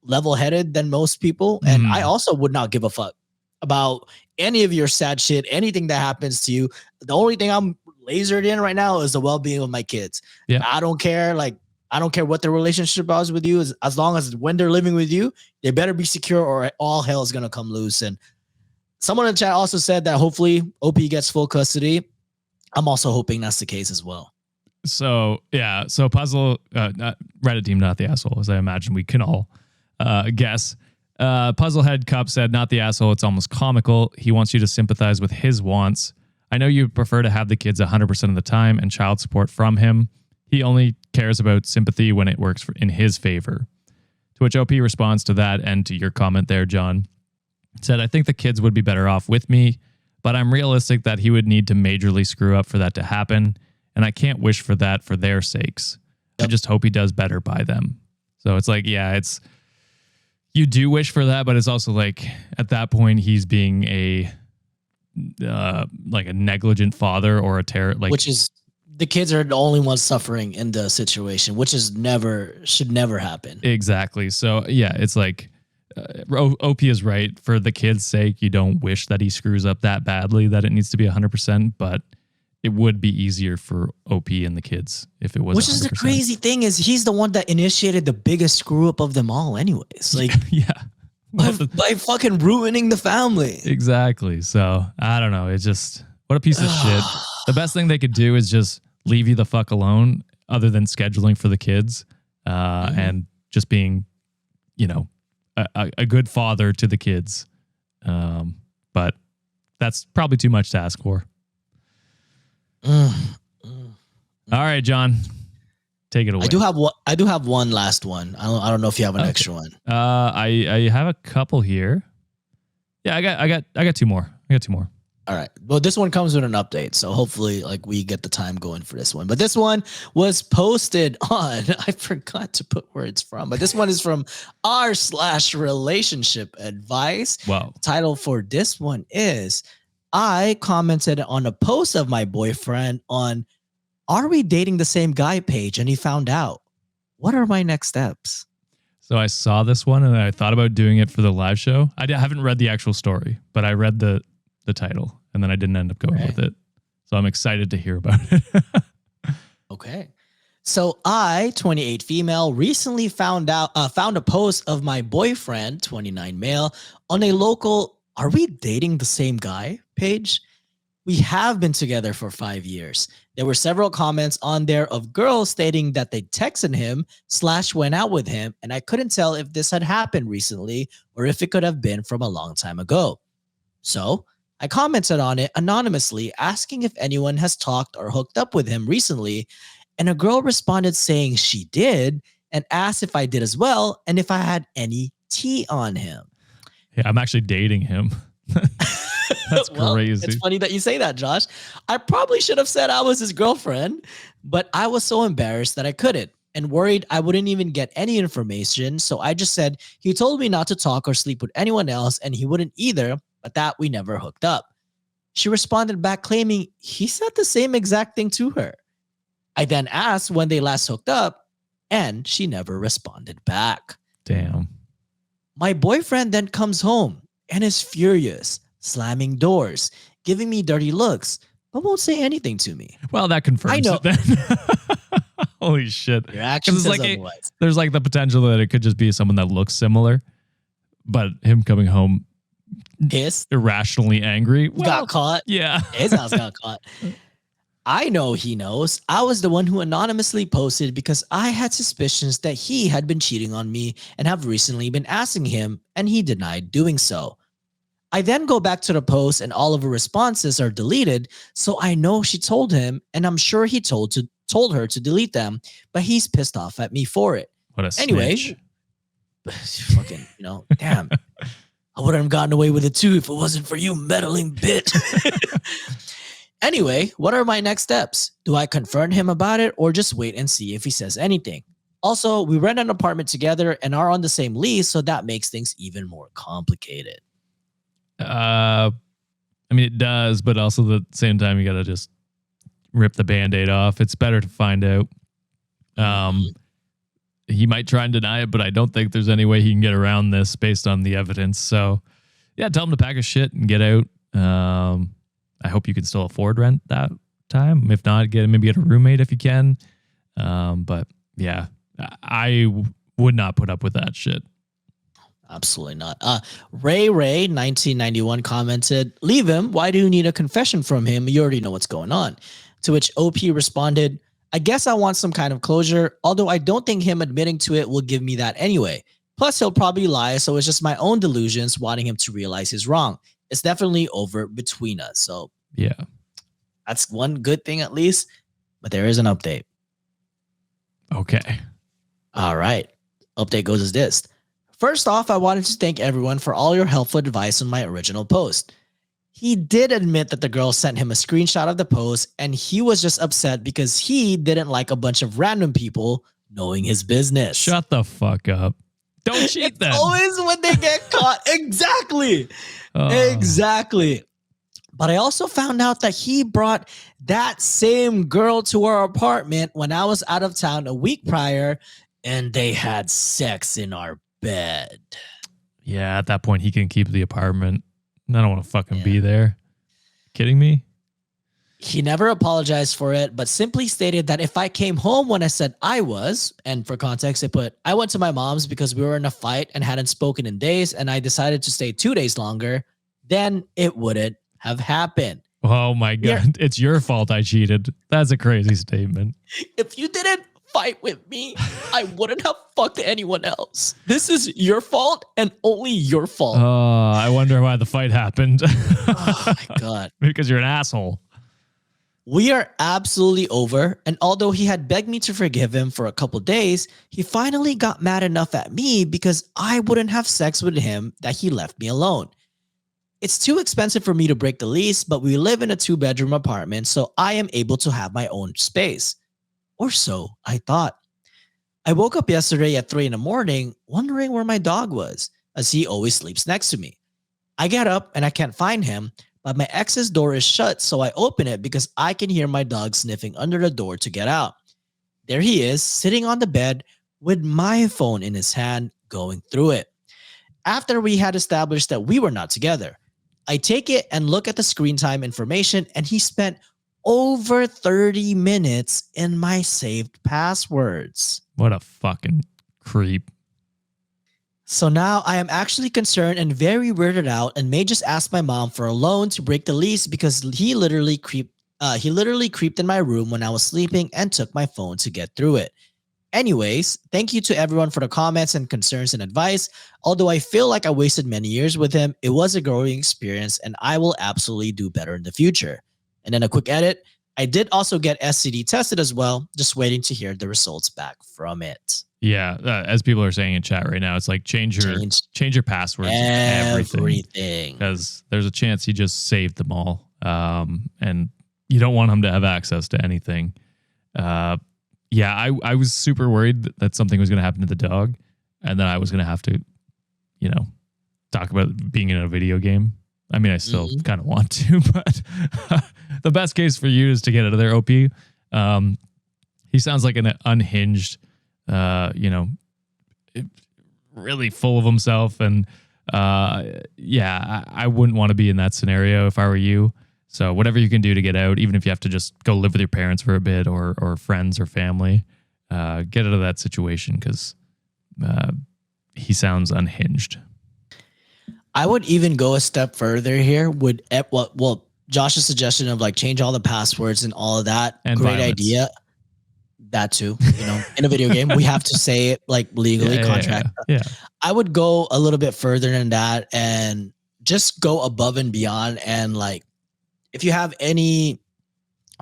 level-headed than most people. And I also would not give a fuck about any of your sad shit, anything that happens to you. The only thing I'm lasered in right now is the well-being of my kids. Yeah. I don't care. I don't care what the relationship is with you, as long as when they're living with you, they better be secure or all hell is going to come loose. And someone in the chat also said that hopefully OP gets full custody. I'm also hoping that's the case as well. So Puzzle, Reddit team, not the asshole, as I imagine we can all guess. Puzzlehead Cup said, not the asshole. It's almost comical. He wants you to sympathize with his wants. I know you prefer to have the kids 100% of the time and child support from him. He only cares about sympathy when it works in his favor. To which OP responds to that and to your comment there, John, said, I think the kids would be better off with me, but I'm realistic that he would need to majorly screw up for that to happen. And I can't wish for that for their sakes. I just hope he does better by them. So it's like, yeah, you do wish for that, but it's also like at that point he's being a like a negligent father or a terror, like, which is the kids are the only ones suffering in the situation, which should never happen. Exactly. So yeah, it's like OP is right. For the kids' sake, you don't wish that he screws up that badly that it needs to be 100%, but it would be easier for OP and the kids if it was. Which 100%. Is the crazy thing is he's the one that initiated the biggest screw up of them all anyways. Like, yeah. By fucking ruining the family. Exactly. So I don't know. It's just, what a piece of shit. The best thing they could do is just leave you the fuck alone, other than scheduling for the kids and just being, you know, a good father to the kids. But that's probably too much to ask for. All right, John, take it away. I do have one last one. I don't know if you have an extra one. I have a couple here. Yeah, I got two more. All right. Well, this one comes with an update, so hopefully, like, we get the time going for this one. But this one was posted on. I forgot to put where it's from, but this one is from r/relationship advice. Wow. The title for this one is, I commented on a post of my boyfriend on "Are we dating the same guy?" page, and he found out. What are my next steps? So I saw this one and I thought about doing it for the live show. I haven't read the actual story, but I read the title and then I didn't end up going with it. So I'm excited to hear about it. Okay. So I, 28 female, recently found a post of my boyfriend, 29 male, on a local "Are we dating the same guy?" page. We have been together for 5 years. There were several comments on there of girls stating that they texted him / went out with him, and I couldn't tell if this had happened recently or if it could have been from a long time ago. So I commented on it anonymously, asking if anyone has talked or hooked up with him recently, and a girl responded saying she did and asked if I did as well and if I had any tea on him. Yeah, I'm actually dating him. That's crazy. It's funny that you say that, Josh. I probably should have said I was his girlfriend, but I was so embarrassed that I couldn't and worried I wouldn't even get any information. So I just said he told me not to talk or sleep with anyone else and he wouldn't either, but that we never hooked up. She responded back claiming he said the same exact thing to her. I then asked when they last hooked up and she never responded back. Damn. My boyfriend then comes home and is furious, slamming doors, giving me dirty looks, but won't say anything to me. Well, that confirms it then. Holy shit. Your actions says otherwise. There's like the potential that it could just be someone that looks similar, but him coming home pissed, irrationally angry. Got caught. Yeah. His house got caught. I know he knows. I was the one who anonymously posted because I had suspicions that he had been cheating on me and have recently been asking him, and he denied doing so. I then go back to the post and all of her responses are deleted, so I know she told him, and I'm sure he told her to delete them, but he's pissed off at me for it. What a snitch. Anyway, fucking, damn. I wouldn't have gotten away with it too if it wasn't for you meddling bit. Anyway, what are my next steps? Do I confront him about it or just wait and see if he says anything? Also, we rent an apartment together and are on the same lease, so that makes things even more complicated. I mean, it does, but also at the same time, you got to just rip the Band-Aid off. It's better to find out. He might try and deny it, but I don't think there's any way he can get around this based on the evidence. So, yeah, tell him to pack his shit and get out. I hope you can still afford rent that time. If not, maybe get a roommate if you can. But yeah, I would not put up with that shit. Absolutely not. Ray 1991 commented, "Leave him. Why do you need a confession from him? You already know what's going on." To which OP responded, I guess I want some kind of closure, although I don't think him admitting to it will give me that anyway. Plus, he'll probably lie, so it's just my own delusions wanting him to realize he's wrong. It's definitely over between us. So Yeah. that's one good thing at least, but there is an update. Okay. All right. Update goes as this. First off, I wanted to thank everyone for all your helpful advice on my original post. He did admit that the girl sent him a screenshot of the post, and he was just upset because he didn't like a bunch of random people knowing his business. Shut the fuck up. Don't cheat then. Always when they get caught. Exactly. Exactly. But I also found out that he brought that same girl to our apartment when I was out of town a week prior, and they had sex in our bed. Yeah, at that point, he can keep the apartment. I don't want to fucking be there. Kidding me? He never apologized for it, but simply stated that if I came home when I said I was, and for context, I put, I went to my mom's because we were in a fight and hadn't spoken in days, and I decided to stay 2 days longer, then it wouldn't have happened. Oh my God. It's your fault I cheated. That's a crazy statement. If you didn't fight with me, I wouldn't have fucked anyone else. This is your fault and only your fault. I wonder why the fight happened. Oh my God. Because you're an asshole. We are absolutely over, and although he had begged me to forgive him for a couple days, he finally got mad enough at me because I wouldn't have sex with him that he left me alone. It's too expensive for me to break the lease, but we live in a 2-bedroom apartment, so I am able to have my own space. Or so I thought. I woke up yesterday at 3 a.m, wondering where my dog was, as he always sleeps next to me. I get up and I can't find him, but my ex's door is shut, so I open it because I can hear my dog sniffing under the door to get out. There he is, sitting on the bed with my phone in his hand, going through it. After we had established that we were not together, I take it and look at the screen time information, and he spent over 30 minutes in my saved passwords. What a fucking creep. So now I am actually concerned and very weirded out, and may just ask my mom for a loan to break the lease because he literally creeped in my room when I was sleeping and took my phone to get through it. Anyways, thank you to everyone for the comments and concerns and advice. Although I feel like I wasted many years with him, it was a growing experience and I will absolutely do better in the future. And then a quick edit. I did also get STD tested as well, just waiting to hear the results back from it. Yeah, as people are saying in chat right now, it's like change your passwords, everything, because there's a chance he just saved them all, and you don't want him to have access to anything. Yeah, I was super worried that something was going to happen to the dog, and then I was going to have to, talk about being in a video game. I mean, I still kind of want to, but the best case for you is to get out of there, OP. He sounds like an unhinged, really full of himself. And yeah, I wouldn't want to be in that scenario if I were you. So whatever you can do to get out, even if you have to just go live with your parents for a bit or friends or family, get out of that situation because he sounds unhinged. I would even go a step further here with Josh's suggestion of like change all the passwords and all of that. And great violence. idea. That too, in a video game, we have to say it like legally contract. Yeah. I would go a little bit further than that and just go above and beyond. And like, if you have any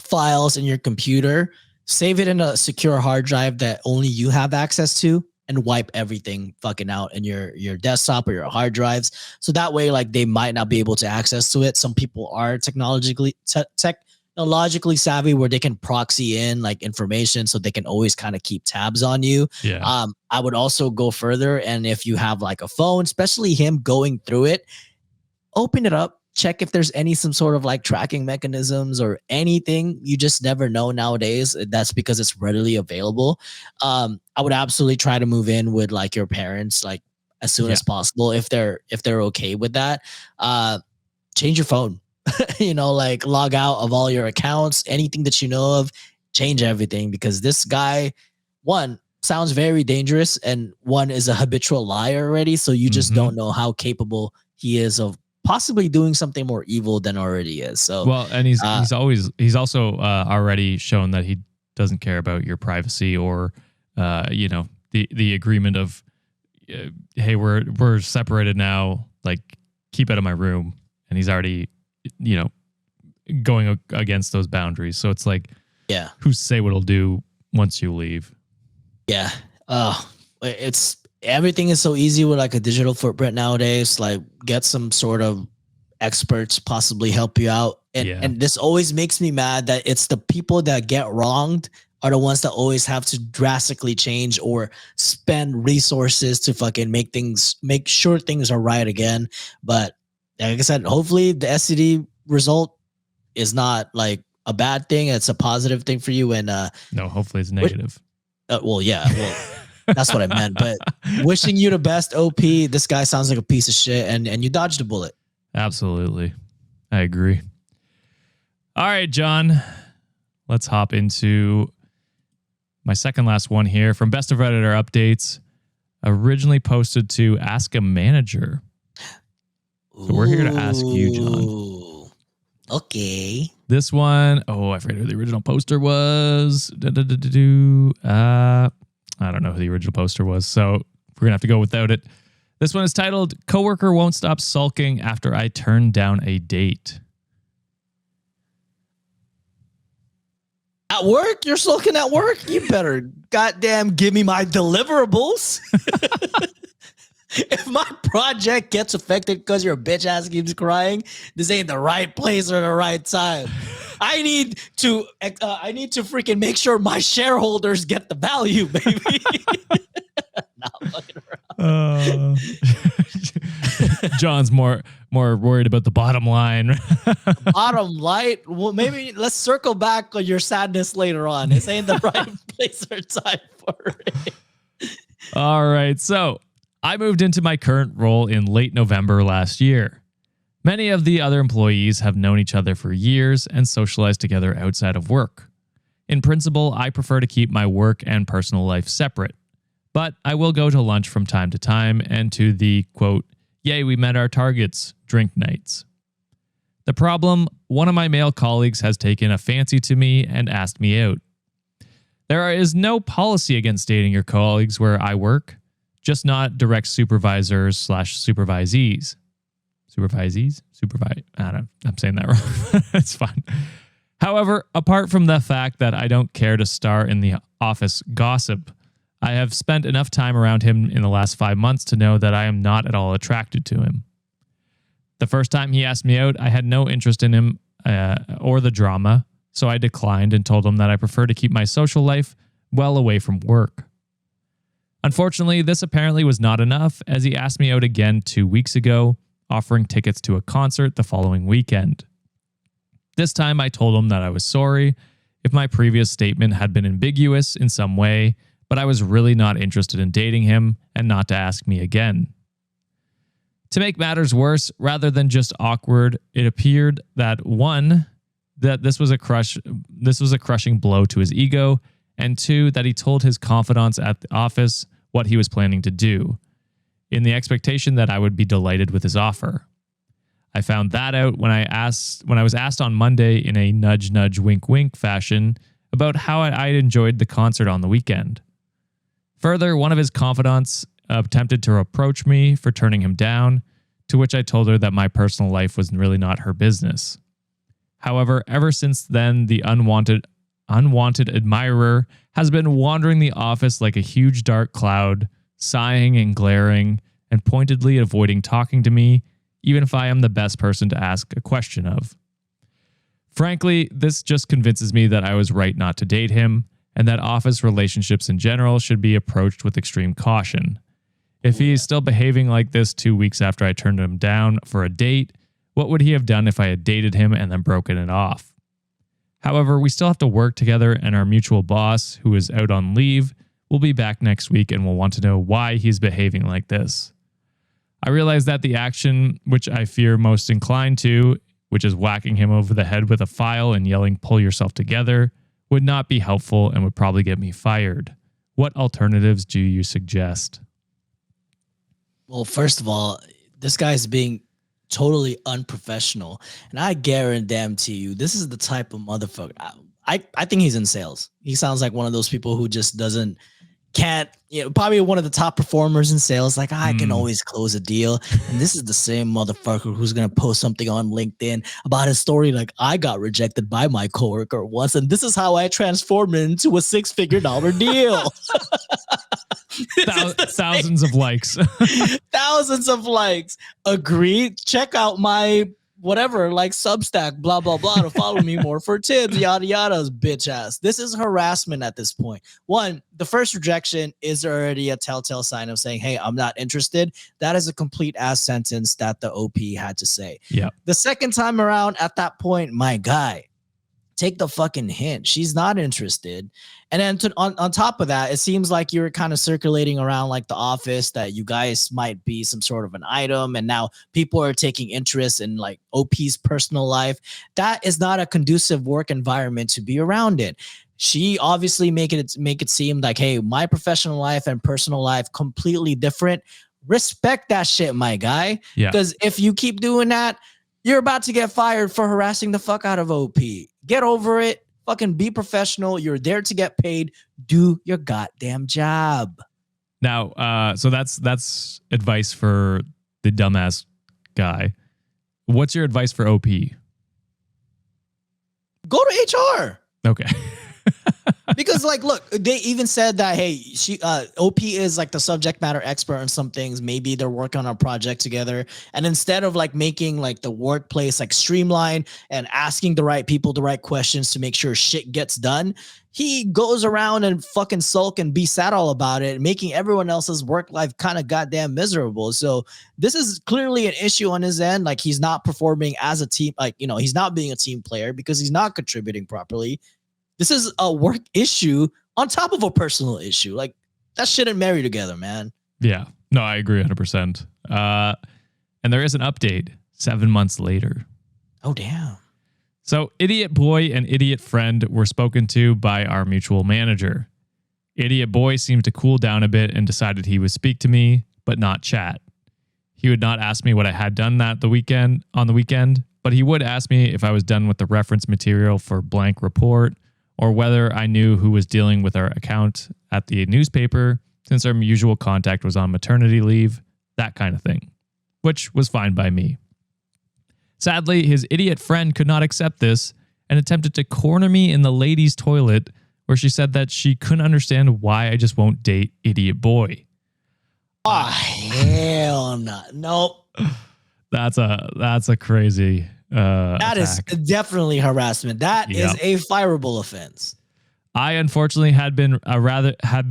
files in your computer, save it in a secure hard drive that only you have access to, and wipe everything fucking out in your desktop or your hard drives. So that way, like, they might not be able to access to it. Some people are technologically savvy where they can proxy in like information so they can always kind of keep tabs on you. Yeah. I would also go further. And if you have like a phone, especially him going through it, open it up, check if there's some sort of like tracking mechanisms or anything. You just never know nowadays. That's because it's readily available. I would absolutely try to move in with like your parents, like as soon as possible. If they're okay with that, change your phone, like log out of all your accounts, anything that you know of, change everything, because this guy, one, sounds very dangerous, and one is a habitual liar already. So you just don't know how capable he is of possibly doing something more evil than already is. So well, and he's also already shown that he doesn't care about your privacy or, the agreement of, hey, we're separated now. Like, keep out of my room. And he's already, going against those boundaries. So it's like, yeah, who's to say what he'll do once you leave? Yeah. It's everything is so easy with like a digital footprint nowadays. Like, get some sort of experts possibly help you out. And this always makes me mad that it's the people that get wronged are the ones that always have to drastically change or spend resources to fucking make sure things are right again. But like I said, hopefully the STD result is not like a bad thing. It's a positive thing for you. And no, hopefully it's negative. That's what I meant. But wishing you the best, OP. This guy sounds like a piece of shit, and you dodged a bullet. Absolutely. I agree. All right, John, let's hop into my second last one here from Best of Redditor Updates, originally posted to Ask a Manager. So we're here to ask you, John. Okay. This one, I forget who the original poster was. I don't know who the original poster was, so we're going to have to go without it. This one is titled, Coworker Won't Stop Sulking After I Turned Down a Date. At work? You're sulking at work? You better goddamn give me my deliverables. If my project gets affected because your bitch ass keeps crying, this ain't the right place or the right time. I need to freaking make sure my shareholders get the value, baby. Not fucking around. John's more worried about the bottom line. Bottom line? Well, maybe let's circle back on your sadness later on. This ain't the right place or time for it. All right, so I moved into my current role in late November last year. Many of the other employees have known each other for years and socialized together outside of work. In principle, I prefer to keep my work and personal life separate, but I will go to lunch from time to time and to the, quote, yay, we met our targets, drink nights. The problem, one of my male colleagues has taken a fancy to me and asked me out. There is no policy against dating your colleagues where I work, just not direct supervisors/supervisees. Supervisees? I don't know. I'm saying that wrong. It's fine. However, apart from the fact that I don't care to star in the office gossip, I have spent enough time around him in the last 5 months to know that I am not at all attracted to him. The first time he asked me out, I had no interest in him or the drama, so I declined and told him that I prefer to keep my social life well away from work. Unfortunately, this apparently was not enough, as he asked me out again 2 weeks ago, offering tickets to a concert the following weekend. This time I told him that I was sorry if my previous statement had been ambiguous in some way, but I was really not interested in dating him and not to ask me again. To make matters worse, rather than just awkward, it appeared that one, that this was a crushing blow to his ego, and two, that he told his confidants at the office what he was planning to do, in the expectation that I would be delighted with his offer. I found that out when I was asked on Monday in a nudge nudge wink wink fashion about how I enjoyed the concert on the weekend. Further, one of his confidants attempted to reproach me for turning him down, to which I told her that my personal life was really not her business. However, ever since then, the unwanted admirer has been wandering the office like a huge dark cloud, sighing and glaring, and pointedly avoiding talking to me, even if I am the best person to ask a question of. Frankly, this just convinces me that I was right not to date him, and that office relationships in general should be approached with extreme caution. If he is still behaving like this 2 weeks after I turned him down for a date, what would he have done if I had dated him and then broken it off? However, we still have to work together, and our mutual boss, who is out on leave, will be back next week and will want to know why he's behaving like this. I realize that the action which I fear most inclined to, which is whacking him over the head with a file and yelling, "Pull yourself together," would not be helpful and would probably get me fired. What alternatives do you suggest? Well, first of all, this guy's being totally unprofessional, and I guarantee you, this is the type of motherfucker. I think he's in sales. He sounds like one of those people who just can't, probably one of the top performers in sales. Like, I can always close a deal. And this is the same motherfucker who's going to post something on LinkedIn about his story. Like, I got rejected by my coworker once, and this is how I transformed it into a $6-figure deal. Thousands of likes. Thousands of likes. Agreed. Check out my whatever, like Substack, blah, blah, blah, to follow me more for tips, yada, yada, bitch ass. This is harassment at this point. One, the first rejection is already a telltale sign of saying, hey, I'm not interested. That is a complete ass sentence that the OP had to say. Yeah. The second time around, at that point, my guy, take the fucking hint. She's not interested. And then on top of that, it seems like you're kind of circulating around like the office that you guys might be some sort of an item. And now people are taking interest in like OP's personal life. That is not a conducive work environment to be around it. She obviously make it seem like, hey, my professional life and personal life completely different. Respect that shit, my guy. Yeah. Because if you keep doing that, you're about to get fired for harassing the fuck out of OP. Get over it. Fucking be professional. You're there to get paid. Do your goddamn job. Now, so that's advice for the dumbass guy. What's your advice for OP? Go to HR. Okay. Because like, look, they even said that, hey, she OP is like the subject matter expert on some things. Maybe they're working on a project together. And instead of like making like the workplace like streamlined and asking the right people the right questions to make sure shit gets done, he goes around and fucking sulk and be sad all about it, making everyone else's work life kind of goddamn miserable. So this is clearly an issue on his end. Like, he's not performing as a team. Like, he's not being a team player because he's not contributing properly. This is a work issue on top of a personal issue. Like, that shouldn't marry together, man. Yeah. No, I agree 100%. And there is an update 7 months later. Oh, damn. So Idiot Boy and Idiot Friend were spoken to by our mutual manager. Idiot Boy seemed to cool down a bit and decided he would speak to me, but not chat. He would not ask me what I had done on the weekend, but he would ask me if I was done with the reference material for blank report, or whether I knew who was dealing with our account at the newspaper, since our usual contact was on maternity leave, that kind of thing, which was fine by me. Sadly, his idiot friend could not accept this and attempted to corner me in the ladies' toilet, where she said that she couldn't understand why I just won't date Idiot Boy. Oh, hell no. Nope. That's a crazy that attack. is definitely harassment. That is a fireable offense. I unfortunately had been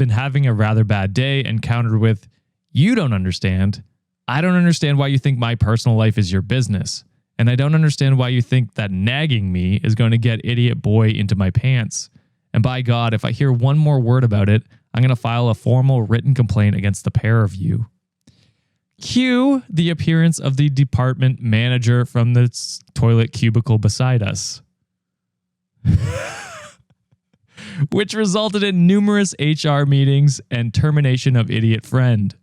having a rather bad day and countered with, "You don't understand. I don't understand why you think my personal life is your business. And I don't understand why you think that nagging me is going to get Idiot Boy into my pants. And by God, if I hear one more word about it, I'm going to file a formal written complaint against the pair of you." Cue the appearance of the department manager from the toilet cubicle beside us, which resulted in numerous HR meetings and termination of Idiot Friend.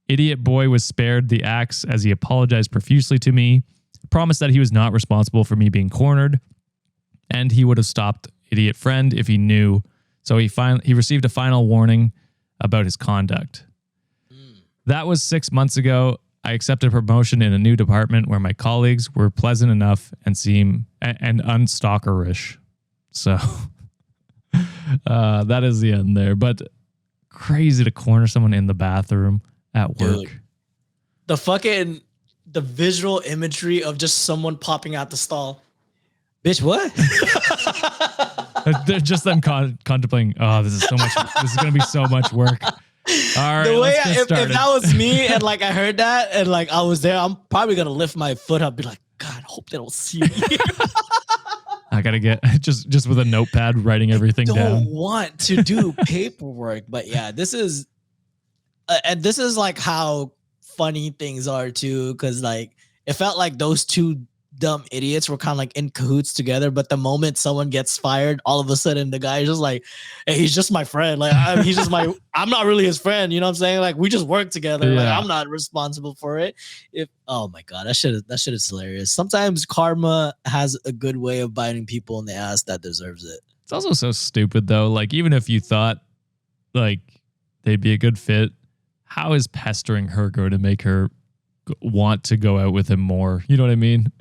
Idiot Boy was spared the axe as he apologized profusely to me, promised that he was not responsible for me being cornered, and he would have stopped Idiot Friend if he knew. So he received a final warning about his conduct. That was 6 months ago. I accepted a promotion in a new department where my colleagues were pleasant enough and unstalkerish. So that is the end there. But crazy to corner someone in the bathroom at work. Dude, the visual imagery of just someone popping out the stall. Bitch, what? They're just them contemplating, oh, this is going to be so much work. All right, the way if started. that was me and like I heard that and like I was there, I'm probably gonna lift my foot up, be like, God, hope they don't see me. I gotta get just with a notepad writing everything down. I don't want to do paperwork, but yeah, this is and this is like how funny things are too, because like it felt like those two dumb idiots were kind of like in cahoots together, but the moment someone gets fired, all of a sudden the guy is just like, hey, he's just my friend. Like he's just I'm not really his friend. You know what I'm saying? Like we just work together. Yeah. Like I'm not responsible for it. Oh my God, that shit is hilarious. Sometimes karma has a good way of biting people in the ass that deserves it. It's also so stupid though. Like even if you thought like they'd be a good fit, how is pestering her going to make her want to go out with him more? You know what I mean?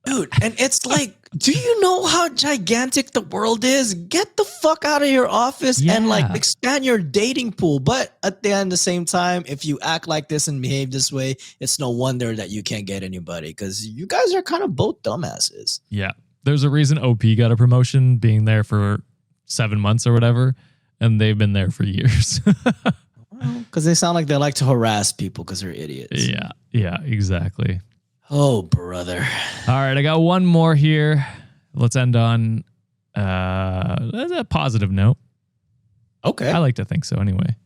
Dude, and it's like, do you know how gigantic the world is? Get the fuck out of your office and like expand your dating pool. But at the end, the same time, if you act like this and behave this way, it's no wonder that you can't get anybody because you guys are kind of both dumbasses. Yeah. There's a reason OP got a promotion being there for 7 months or whatever, and they've been there for years. Because they sound like they like to harass people because they're idiots. Yeah, exactly. Oh, brother. All right, I got one more here. Let's end on a positive note. Okay. I like to think so anyway.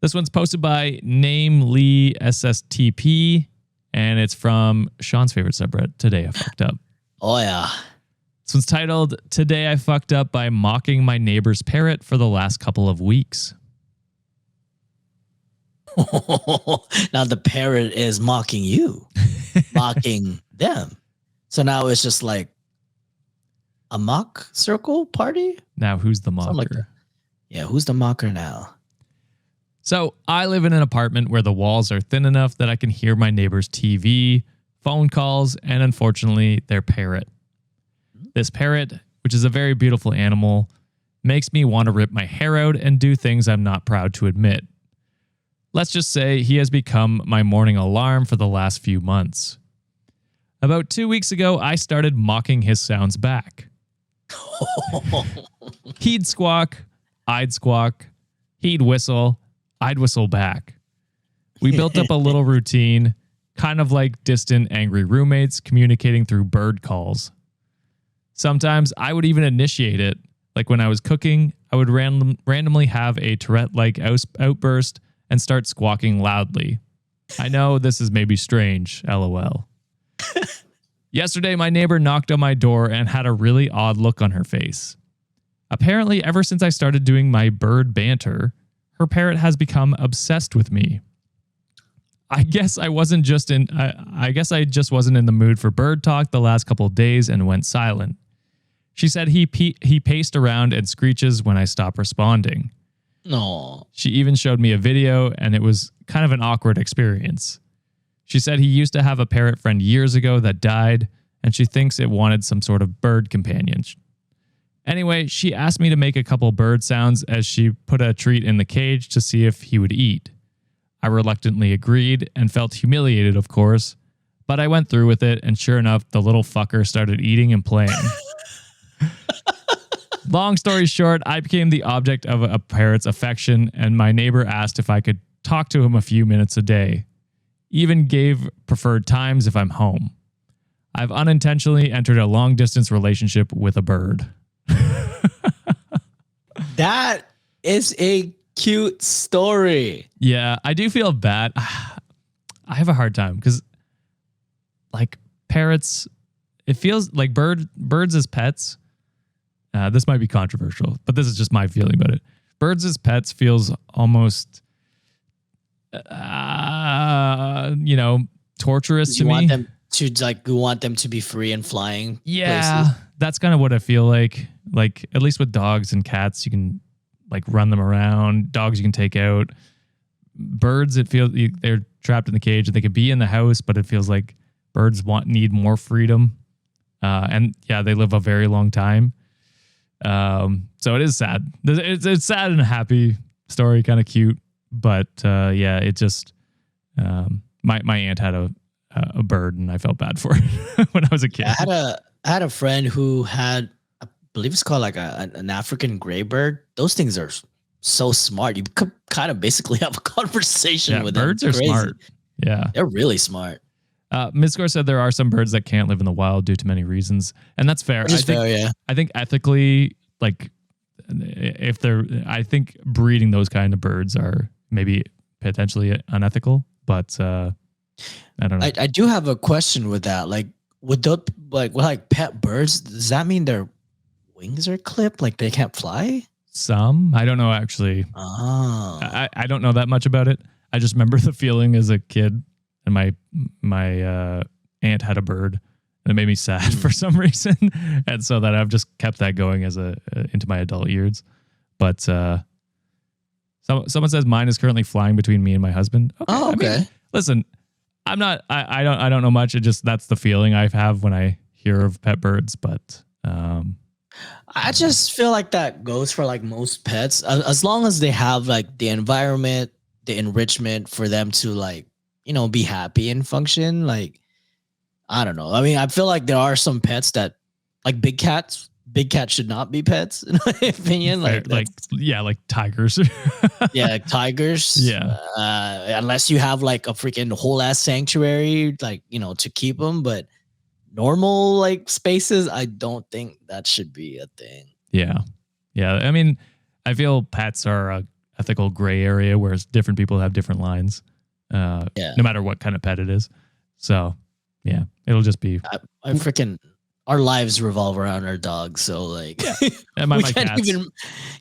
This one's posted by Name Lee SSTP, and it's from Sean's favorite subreddit, Today I Fucked Up. Oh, yeah. This one's titled, Today I Fucked Up by Mocking My Neighbor's Parrot for the Last Couple of Weeks. Now the parrot is mocking you, mocking them. So now it's just like a mock circle party. Now who's the mocker? Like yeah, who's the mocker now? So I live in an apartment where the walls are thin enough that I can hear my neighbor's TV, phone calls, and unfortunately their parrot. This parrot, which is a very beautiful animal, makes me want to rip my hair out and do things I'm not proud to admit. Let's just say he has become my morning alarm for the last few months. About 2 weeks ago, I started mocking his sounds back. He'd squawk, I'd squawk. He'd whistle, I'd whistle back. We built up a little routine, kind of like distant, angry roommates communicating through bird calls. Sometimes I would even initiate it, like when I was cooking, I would randomly have a Tourette-like outburst and start squawking loudly. I know this is maybe strange, LOL. Yesterday, my neighbor knocked on my door and had a really odd look on her face. Apparently, ever since I started doing my bird banter, her parrot has become obsessed with me. I guess I just wasn't in the mood for bird talk the last couple of days and went silent. She said he paced around and screeches when I stop responding. No. She even showed me a video, and it was kind of an awkward experience. She said he used to have a parrot friend years ago that died, and she thinks it wanted some sort of bird companion. Anyway, she asked me to make a couple bird sounds as she put a treat in the cage to see if he would eat. I reluctantly agreed and felt humiliated, of course, but I went through with it, and sure enough, the little fucker started eating and playing. Long story short, I became the object of a parrot's affection, and my neighbor asked if I could talk to him a few minutes a day. Even gave preferred times if I'm home. I've unintentionally entered a long-distance relationship with a bird. That is a cute story. Yeah, I do feel bad. I have a hard time because, like, parrots, it feels like birds as pets. This might be controversial, but this is just my feeling about it. Birds as pets feels almost, torturous to me. You want them to be free and flying. Yeah, places. That's kind of what I feel like. Like, at least with dogs and cats, you can like run them around. Dogs you can take out. Birds, it feels they're trapped in the cage. They could be in the house, but it feels like birds need more freedom. And yeah, they live a very long time. So it is sad. It's sad and a happy story, kind of cute, but yeah, it just my aunt had a bird, and I felt bad for it when I was a kid. I had a friend who had, I believe it's called like an African gray bird. Those things are so smart. You could kind of basically have a conversation with them. Birds are smart. Yeah, they're really smart. Midscore said there are some birds that can't live in the wild due to many reasons, and that's fair. I think ethically, like, I think breeding those kind of birds are maybe potentially unethical, but I don't know. I do have a question with that. Like, with pet birds, does that mean their wings are clipped? Like they can't fly? Some, I don't know actually. Oh. I don't know that much about it. I just remember the feeling as a kid, and my aunt had a bird, It made me sad for some reason. And so that I've just kept that going as into my adult years. But someone says mine is currently flying between me and my husband. Okay. Oh, okay. I mean, listen, I don't know much. It just, that's the feeling I have when I hear of pet birds, but I just feel like that goes for like most pets, as long as they have like the environment, the enrichment for them to like, be happy and function. Like, I don't know. I mean, I feel like there are some pets that like big cats should not be pets in my opinion. Like tigers. Yeah, like tigers. Yeah. Unless you have like a freaking whole ass sanctuary, like, to keep them, but normal like spaces, I don't think that should be a thing. Yeah. Yeah. I mean, I feel pets are a ethical gray area where different people have different lines. No matter what kind of pet it is. So yeah, it'll just be. I freaking, our lives revolve around our dogs. So like, and my cats.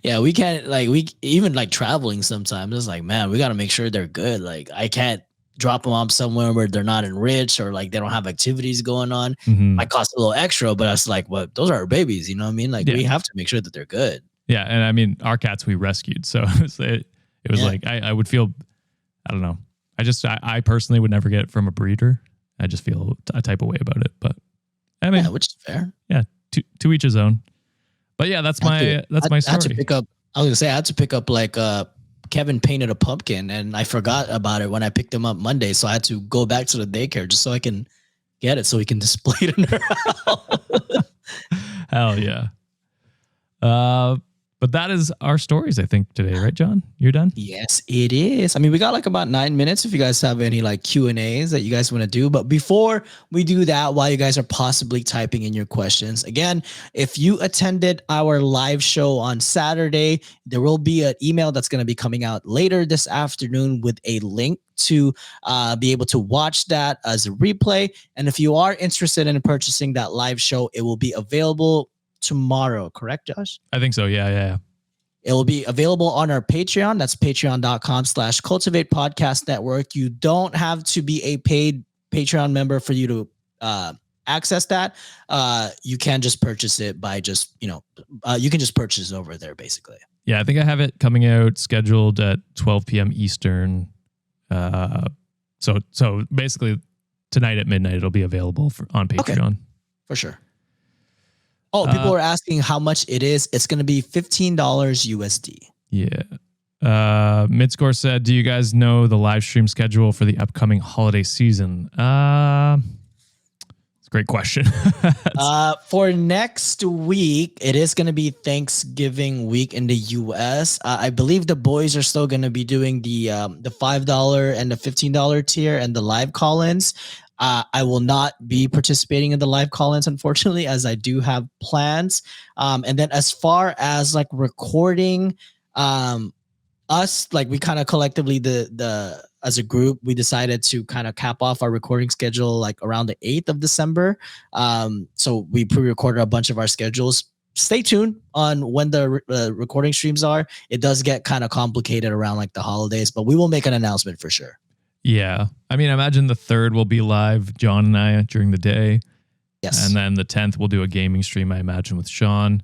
We can't like, we even like traveling sometimes. It's like, man, we got to make sure they're good. Like I can't drop them off somewhere where they're not enriched or like they don't have activities going on. Might cost a little extra, but it's like, well, those are our babies. You know what I mean? Like we have to make sure that they're good. Yeah. And I mean, our cats we rescued. So it was like, I would feel, I don't know. I personally would never get it from a breeder. I just feel a type of way about it, but I mean, which is fair. Yeah. To each his own. But yeah, that's my story. I had to pick up, I was gonna say I had to pick up like Kevin painted a pumpkin and I forgot about it when I picked him up Monday. So I had to go back to the daycare just so I can get it so we can display it in her house. Hell yeah. But that is our stories, I think, today, right, John? You're done? Yes, it is. I mean, we got like about 9 minutes if you guys have any like Q&As that you guys want to do. But before we do that, while you guys are possibly typing in your questions, again, if you attended our live show on Saturday, there will be an email that's going to be coming out later this afternoon with a link to be able to watch that as a replay. And if you are interested in purchasing that live show, it will be available tomorrow, correct, Josh? I think so. Yeah. It will be available on our Patreon. That's patreon.com/Cultivate Podcast Network. You don't have to be a paid Patreon member for you to access that. You can just purchase it by just, you can just purchase it over there basically. Yeah, I think I have it coming out scheduled at 12 p.m. Eastern. So basically tonight at midnight, it'll be available on Patreon. Okay. For sure. Oh, people are asking how much it is. It's going to be $15 USD. Yeah. Midscore said, do you guys know the live stream schedule for the upcoming holiday season? It's a great question. For next week, it is going to be Thanksgiving week in the US. I believe the boys are still going to be doing the $5 and the $15 tier and the live call-ins. I will not be participating in the live call-ins, unfortunately, as I do have plans. And then as far as like recording, us, like we kind of collectively, as a group, we decided to kind of cap off our recording schedule like around the 8th of December. So we pre-recorded a bunch of our schedules. Stay tuned on when the recording streams are. It does get kind of complicated around like the holidays, but we will make an announcement for sure. Yeah. I mean, I imagine the 3rd will be live, John and I, during the day. Yes. And then the 10th we'll do a gaming stream, I imagine, with Sean.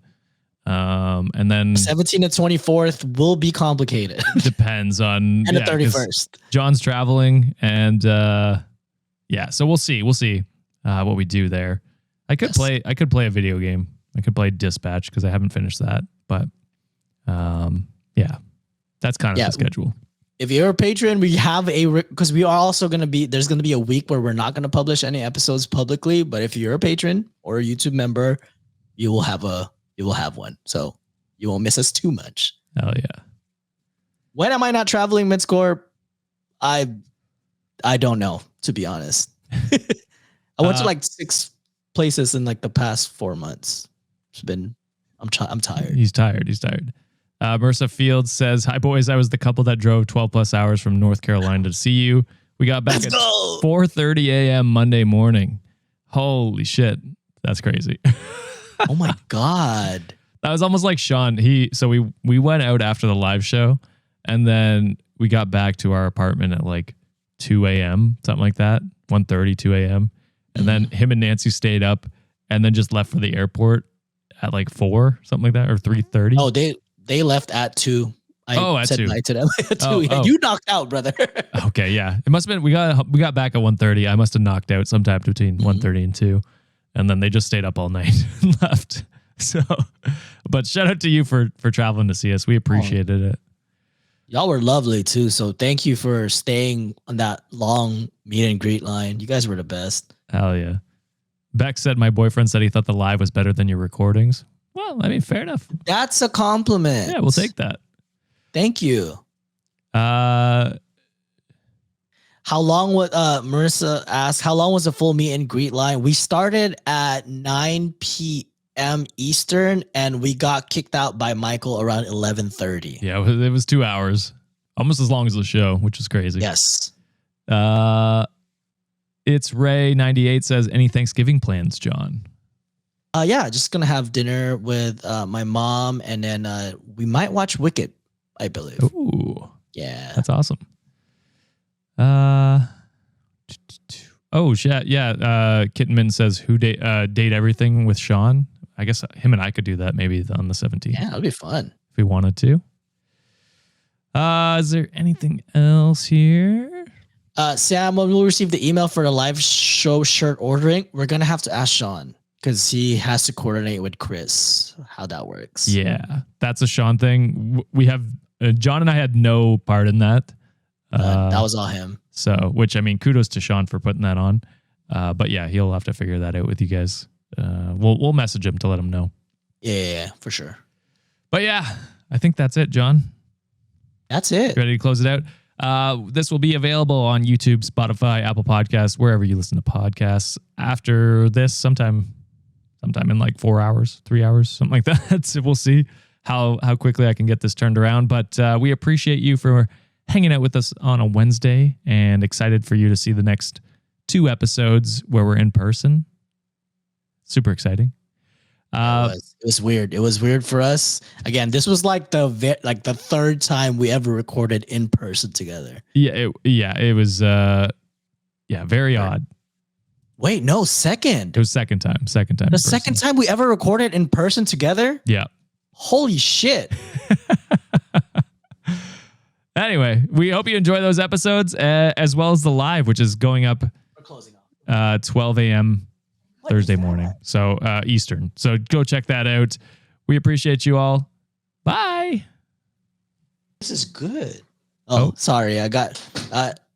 And then 17th and 24th will be complicated. Depends on and the 31st. John's traveling and so we'll see. We'll see what we do there. I could play a video game. I could play Dispatch because I haven't finished that. But that's kind of the schedule. If you're a patron, we have because we are also going to be, there's going to be a week where we're not going to publish any episodes publicly, but if you're a patron or a YouTube member, you will have one. So you won't miss us too much. Hell yeah. When am I not traveling, Midscore? I don't know, to be honest. I went to like 6 places in like the past 4 months. I'm tired. He's tired. Marissa Fields says, hi boys, I was the couple that drove 12 plus hours from North Carolina to see you. We got back at 4:30 a.m. Monday morning. Holy shit. That's crazy. Oh my God. That was almost like Sean. So we went out after the live show and then we got back to our apartment at like 2 a.m., something like that. 1:30, 2 a.m. And then him and Nancy stayed up and then just left for the airport at like 4, something like that, or 3:30. Oh, they left at 2. I at said 2. bye to them at 2. Yeah, you knocked out, brother. Okay, yeah. It must have been, we got back at 1:30. I must have knocked out sometime between 1:30 and 2. And then they just stayed up all night and left. So, but shout out to you for traveling to see us. We appreciated it. Y'all were lovely too. So thank you for staying on that long meet and greet line. You guys were the best. Hell yeah. Beck said my boyfriend said he thought the live was better than your recordings. Well, I mean, fair enough. That's a compliment. Yeah, we'll take that. Thank you. How long would Marissa asked, how long was the full meet and greet line? We started at 9 p.m. Eastern and we got kicked out by Michael around 11:30. Yeah, it was 2 hours. Almost as long as the show, which is crazy. Yes. It's Ray98 says, any Thanksgiving plans, John? Yeah, just gonna have dinner with my mom and then we might watch Wicked, I believe. Ooh. Yeah. That's awesome. Oh shit, yeah. Kittenman says who date everything with Sean. I guess him and I could do that maybe on the 17th. Yeah, that'd be fun. If we wanted to. Is there anything else here? Sam, when we'll receive the email for the live show shirt ordering, we're gonna have to ask Sean because he has to coordinate with Chris how that works. Yeah, that's a Sean thing. We have John and I had no part in that. That was all him. So, which I mean, kudos to Sean for putting that on. But yeah, he'll have to figure that out with you guys. We'll message him to let him know. Yeah, for sure. But yeah, I think that's it, John. That's it. Ready to close it out? This will be available on YouTube, Spotify, Apple Podcasts, wherever you listen to podcasts. After this, sometime in like 4 hours, 3 hours, something like that. So we'll see how quickly I can get this turned around. But we appreciate you for hanging out with us on a Wednesday and excited for you to see the next 2 episodes where we're in person. Super exciting. It was weird. It was weird for us. Again, this was like the 3rd time we ever recorded in person together. Yeah, it was very odd. Wait, no, second. It was second time. The second time we ever recorded in person together? Yeah. Holy shit. Anyway, we hope you enjoy those episodes as well as the live, which is going up 12 a.m. Thursday morning. So Eastern. So go check that out. We appreciate you all. Bye. This is good. Oh, sorry. I got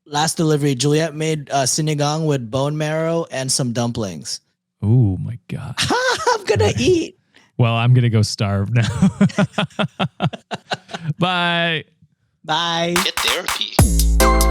last delivery. Juliet made sinigang with bone marrow and some dumplings. Oh my God. I'm going to eat. Well, I'm going to go starve now. Bye. Bye. Get therapy.